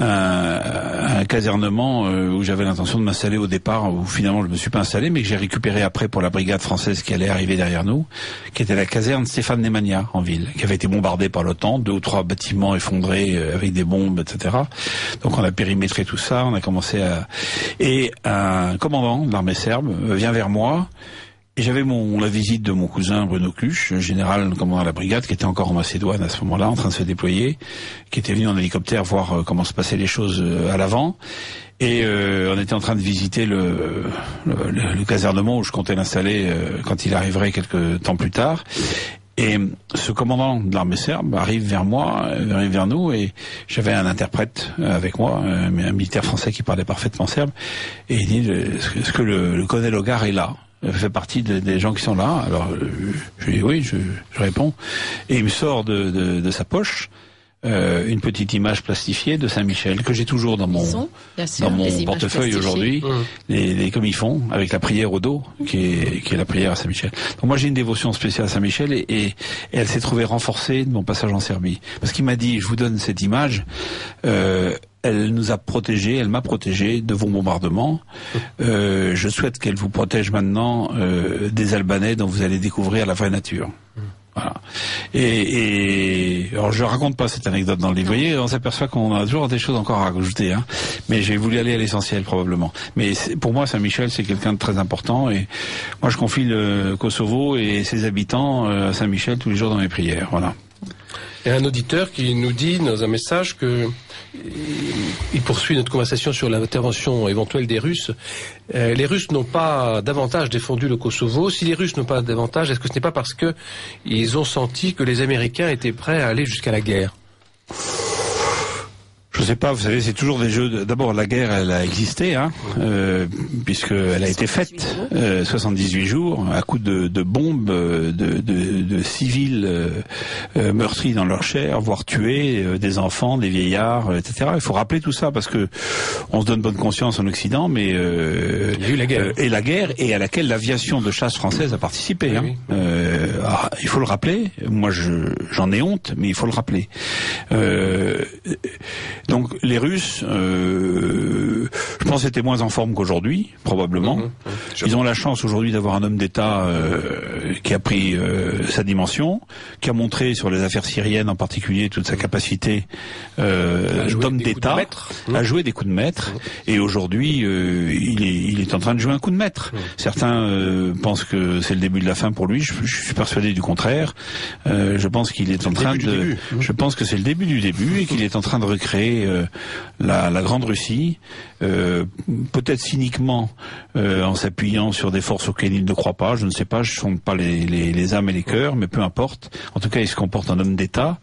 un casernement où j'avais l'intention de m'installer au départ, où finalement je me suis pas installé, mais que j'ai récupéré après pour la brigade française qui allait arriver derrière nous, qui était la caserne Stéphane Nemanja en ville, qui avait été bombardée par l'OTAN, 2 ou 3 bâtiments effondrés avec des bombes, etc. Donc on a périmétré tout ça, on a commencé et un commandant de l'armée serbe vient vers moi. Et j'avais la visite de mon cousin Bruno Kluch, général commandant de la brigade, qui était encore en Macédoine à ce moment-là, en train de se déployer, qui était venu en hélicoptère voir comment se passaient les choses à l'avant. Et on était en train de visiter le casernement où je comptais l'installer quand il arriverait quelques temps plus tard. Et ce commandant de l'armée serbe arrive vers nous, et j'avais un interprète avec moi, un militaire français qui parlait parfaitement serbe, et il dit est-ce que le colonel Hogar est là ? Fait partie des gens qui sont là. Alors je lui dis oui, je réponds, et il me sort de sa poche une petite image plastifiée de Saint-Michel que j'ai toujours dans mon portefeuille aujourd'hui, comme ils font, avec la prière au dos, qui est la prière à Saint-Michel. Donc moi j'ai une dévotion spéciale à Saint-Michel, et elle s'est trouvée renforcée de mon passage en Serbie, parce qu'il m'a dit je vous donne cette image. Elle nous a protégés, elle m'a protégé de vos bombardements. Je souhaite qu'elle vous protège maintenant des Albanais dont vous allez découvrir la vraie nature. Voilà. Et alors je raconte pas cette anecdote dans le livre. Vous voyez, on s'aperçoit qu'on a toujours des choses encore à rajouter. Hein. Mais j'ai voulu aller à l'essentiel probablement. Mais pour moi, Saint-Michel, c'est quelqu'un de très important. Et moi, je confie le Kosovo et ses habitants à Saint-Michel tous les jours dans mes prières. Voilà. Il y a un auditeur qui nous dit dans un message que il poursuit notre conversation sur l'intervention éventuelle des Russes. Les Russes n'ont pas davantage défendu le Kosovo. Si les Russes n'ont pas davantage, est-ce que ce n'est pas parce que ils ont senti que les Américains étaient prêts à aller jusqu'à la guerre ? Je Je sais pas, vous savez, c'est toujours des jeux. D'abord, la guerre, elle a existé, hein, puisqu'elle a été faite 78 jours à coups de bombes, de civils meurtris dans leur chair, voire tués, des enfants, des vieillards, etc. Il faut rappeler tout ça parce que on se donne bonne conscience en Occident, mais il y a eu la guerre et à laquelle l'aviation de chasse française a participé. Hein. Il faut le rappeler. Moi, j'en ai honte, mais il faut le rappeler. Donc les Russes, je pense, étaient moins en forme qu'aujourd'hui, probablement. Ils ont la chance aujourd'hui d'avoir un homme d'État qui a pris sa dimension, qui a montré sur les affaires syriennes en particulier toute sa capacité d'homme d'État à jouer des coups de maître. Et aujourd'hui, il est en train de jouer un coup de maître. Certains pensent que c'est le début de la fin pour lui. Je suis persuadé du contraire. Je pense qu'il est en train de. Je pense que c'est le début du début et qu'il est en train de recréer la grande Russie, peut-être cyniquement en s'appuyant sur des forces auxquelles il ne croit pas. Je ne sais pas, je ne sonde pas les âmes et les cœurs, mais peu importe. En tout cas, il se comporte en homme d'État,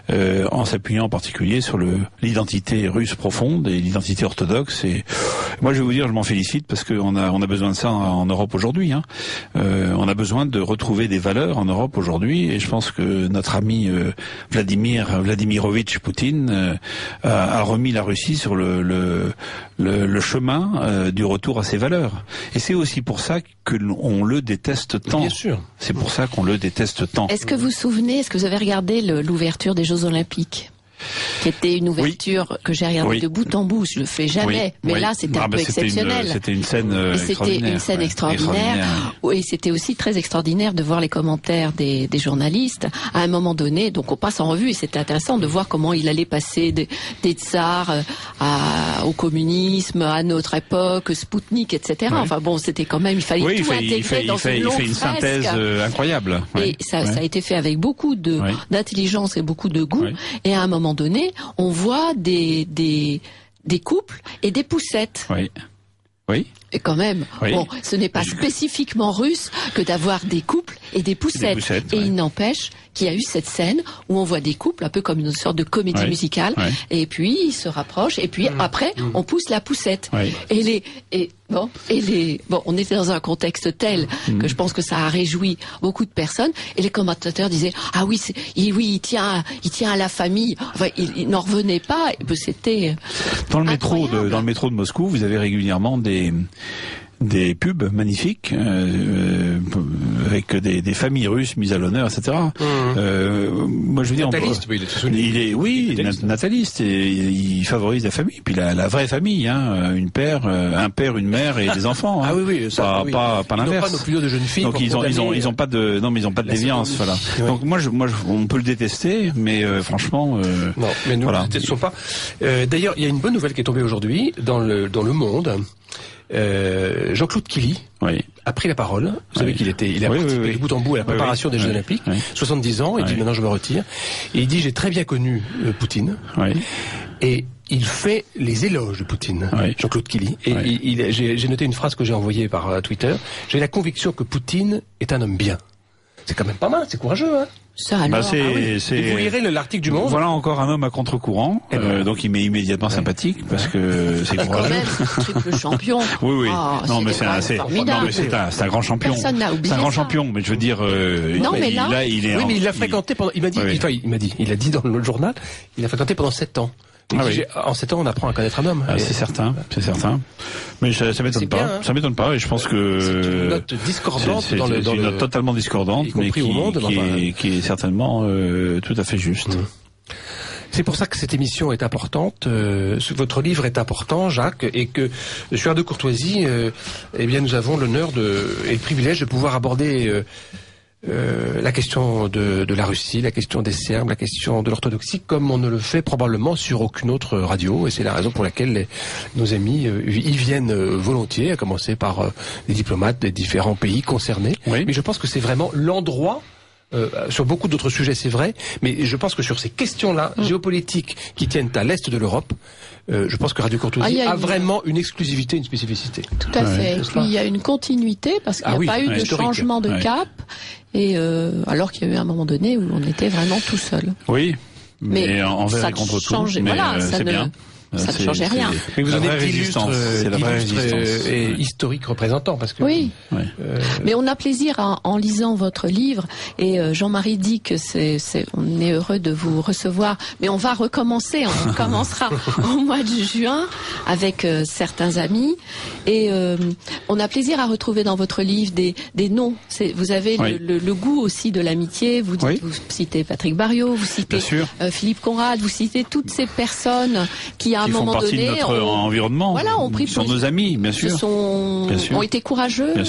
en s'appuyant en particulier sur l'identité russe profonde et l'identité orthodoxe. Et moi, je vais vous dire, je m'en félicite parce qu'on a besoin de ça en Europe aujourd'hui. Hein. On a besoin de retrouver des valeurs en Europe aujourd'hui, et je pense que notre ami Vladimirovitch Poutine a remis la Russie sur le chemin du retour à ses valeurs. Et c'est aussi pour ça qu'on le déteste tant. Bien sûr. C'est pour ça qu'on le déteste tant. Est-ce que vous vous souvenez, est-ce que vous avez regardé l'ouverture des Jeux Olympiques ? Qui était une ouverture que j'ai regardée de bout en bout. Je le fais jamais, mais là c'était un peu exceptionnel. C'était une scène extraordinaire. C'était une scène extraordinaire. Et c'était aussi très extraordinaire de voir les commentaires des journalistes. À un moment donné, donc on passe en revue et c'était intéressant de voir comment il allait passer des tsars au communisme, à notre époque, Spoutnik, etc. Enfin bon, c'était quand même, il fallait tout intégrer dans une longue une synthèse incroyable. Et ça a été fait avec beaucoup d'intelligence et beaucoup de goût. Et à un moment donné, on voit des couples et des poussettes. Oui. Et quand même, bon, ce n'est pas spécifiquement russe que d'avoir des couples et des poussettes. Et il n'empêche qu'il y a eu cette scène où on voit des couples, un peu comme une sorte de comédie musicale, et puis ils se rapprochent, et puis après, on pousse la poussette. Bon, on était dans un contexte tel que je pense que ça a réjoui beaucoup de personnes, et les commentateurs disaient, ah oui, il tient à la famille. Enfin, il n'en revenait pas, c'était dans le métro de Moscou, vous avez régulièrement des pubs magnifiques avec des familles russes mises à l'honneur, etc. Moi, je veux dire, nataliste, il est nataliste, et il favorise la famille, puis la vraie famille, hein, un père, une mère et des enfants. Hein. Ah oui, ça, pas l'inverse. Ils n'ont pas non plus de jeunes filles. Donc ils ont pas de déviance, voilà. Donc moi, on peut le détester, mais franchement. Non, mais nous ne le détestons pas. D'ailleurs, il y a une bonne nouvelle qui est tombée aujourd'hui dans le Monde. Jean-Claude Killy a pris la parole. Vous savez qu'il a participé de bout en bout à la préparation des Jeux Olympiques. 70 ans, il dit maintenant je me retire. Et il dit j'ai très bien connu Poutine. Et il fait les éloges de Poutine, Jean-Claude Killy. Et j'ai noté une phrase que j'ai envoyée par Twitter. J'ai la conviction que Poutine est un homme bien. C'est quand même pas mal, c'est courageux, hein. Ça alors. Et vous lirez l'article du Monde. Voilà encore un homme à contre-courant, donc il m'est immédiatement sympathique parce que c'est courageux. Quand même, triple champion. Oui. Non mais c'est un grand champion. Personne n'a oublié. C'est un grand champion, mais je veux dire. Mais il l'a fréquenté pendant. Il a dit dans le journal, il l'a fréquenté pendant 7 ans. En 7 ans, on apprend à connaître un homme. C'est certain. Mais ça m'étonne pas. Hein. Ça m'étonne pas, et je pense que c'est une note discordante c'est une note totalement discordante, mais qui est certainement tout à fait juste. C'est pour ça que cette émission est importante. Votre livre est important, Jacques, et que sur Art de Courtoisie, nous avons l'honneur et le privilège de pouvoir aborder la question de la Russie, la question des Serbes, la question de l'orthodoxie, comme on ne le fait probablement sur aucune autre radio, et c'est la raison pour laquelle nos amis y viennent volontiers, à commencer par les diplomates des différents pays concernés. Mais je pense que c'est vraiment l'endroit, sur beaucoup d'autres sujets c'est vrai, mais je pense que sur ces questions-là, géopolitiques, qui tiennent à l'est de l'Europe, je pense que Radio Courtoisie a vraiment une exclusivité, une spécificité. Tout à fait. Et puis il y a une continuité, parce qu'il n'y a pas eu de changement de cap, et alors qu'il y a eu un moment donné où on était vraiment tout seul. Oui. mais envers et contre tout. Mais voilà, ça c'est ne... bien. Ça ne changeait rien. Mais vous en êtes résistance. C'est la vraie résistance. Et historique représentant, parce que. Oui. Mais on a plaisir en lisant votre livre. Et Jean-Marie dit que on est heureux de vous recevoir. Mais on va recommencer. On commencera au mois de juin avec certains amis. Et on a plaisir à retrouver dans votre livre des noms. Vous avez le goût aussi de l'amitié. Vous citez Patrick Barriot, vous citez Philippe Conrad, vous citez toutes ces personnes qui à un moment donné, de notre environnement, voilà, sont nos amis, bien sûr, ont été courageux, et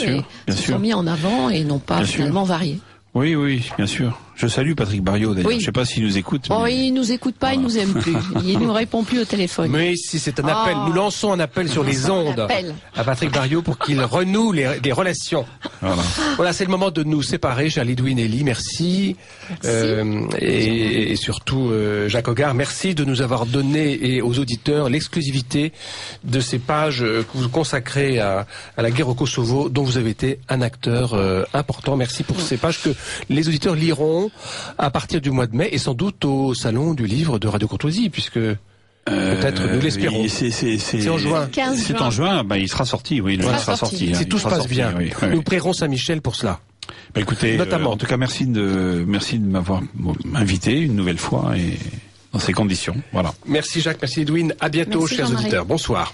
se sont mis en avant et n'ont pas finalement varié. Oui, bien sûr. Je salue Patrick Barriot, d'ailleurs. Je ne sais pas s'il nous écoute. Oh, il nous écoute pas, il nous aime plus. Il nous répond plus au téléphone. Mais si c'est un appel, nous lançons un appel sur les ondes à Patrick Barriot pour qu'il renoue des relations. Voilà, c'est le moment de nous séparer, chère Lidwine Elie, merci. Et surtout, Jacques Hoggard, merci de nous avoir donné et aux auditeurs l'exclusivité de ces pages que vous consacrez à la guerre au Kosovo, dont vous avez été un acteur important. Merci pour ces pages que les auditeurs liront à partir du mois de mai et sans doute au salon du livre de Radio Courtoisie, puisque peut-être nous l'espérons. C'est en juin. C'est en juin, il sera sorti, il sera sorti. Si tout se passe bien, nous prierons Saint-Michel pour cela. Écoutez, notamment. En tout cas, merci de m'avoir invité une nouvelle fois et dans ces conditions. Voilà. Merci Jacques, merci Edwin. À bientôt, chers auditeurs. Bonsoir.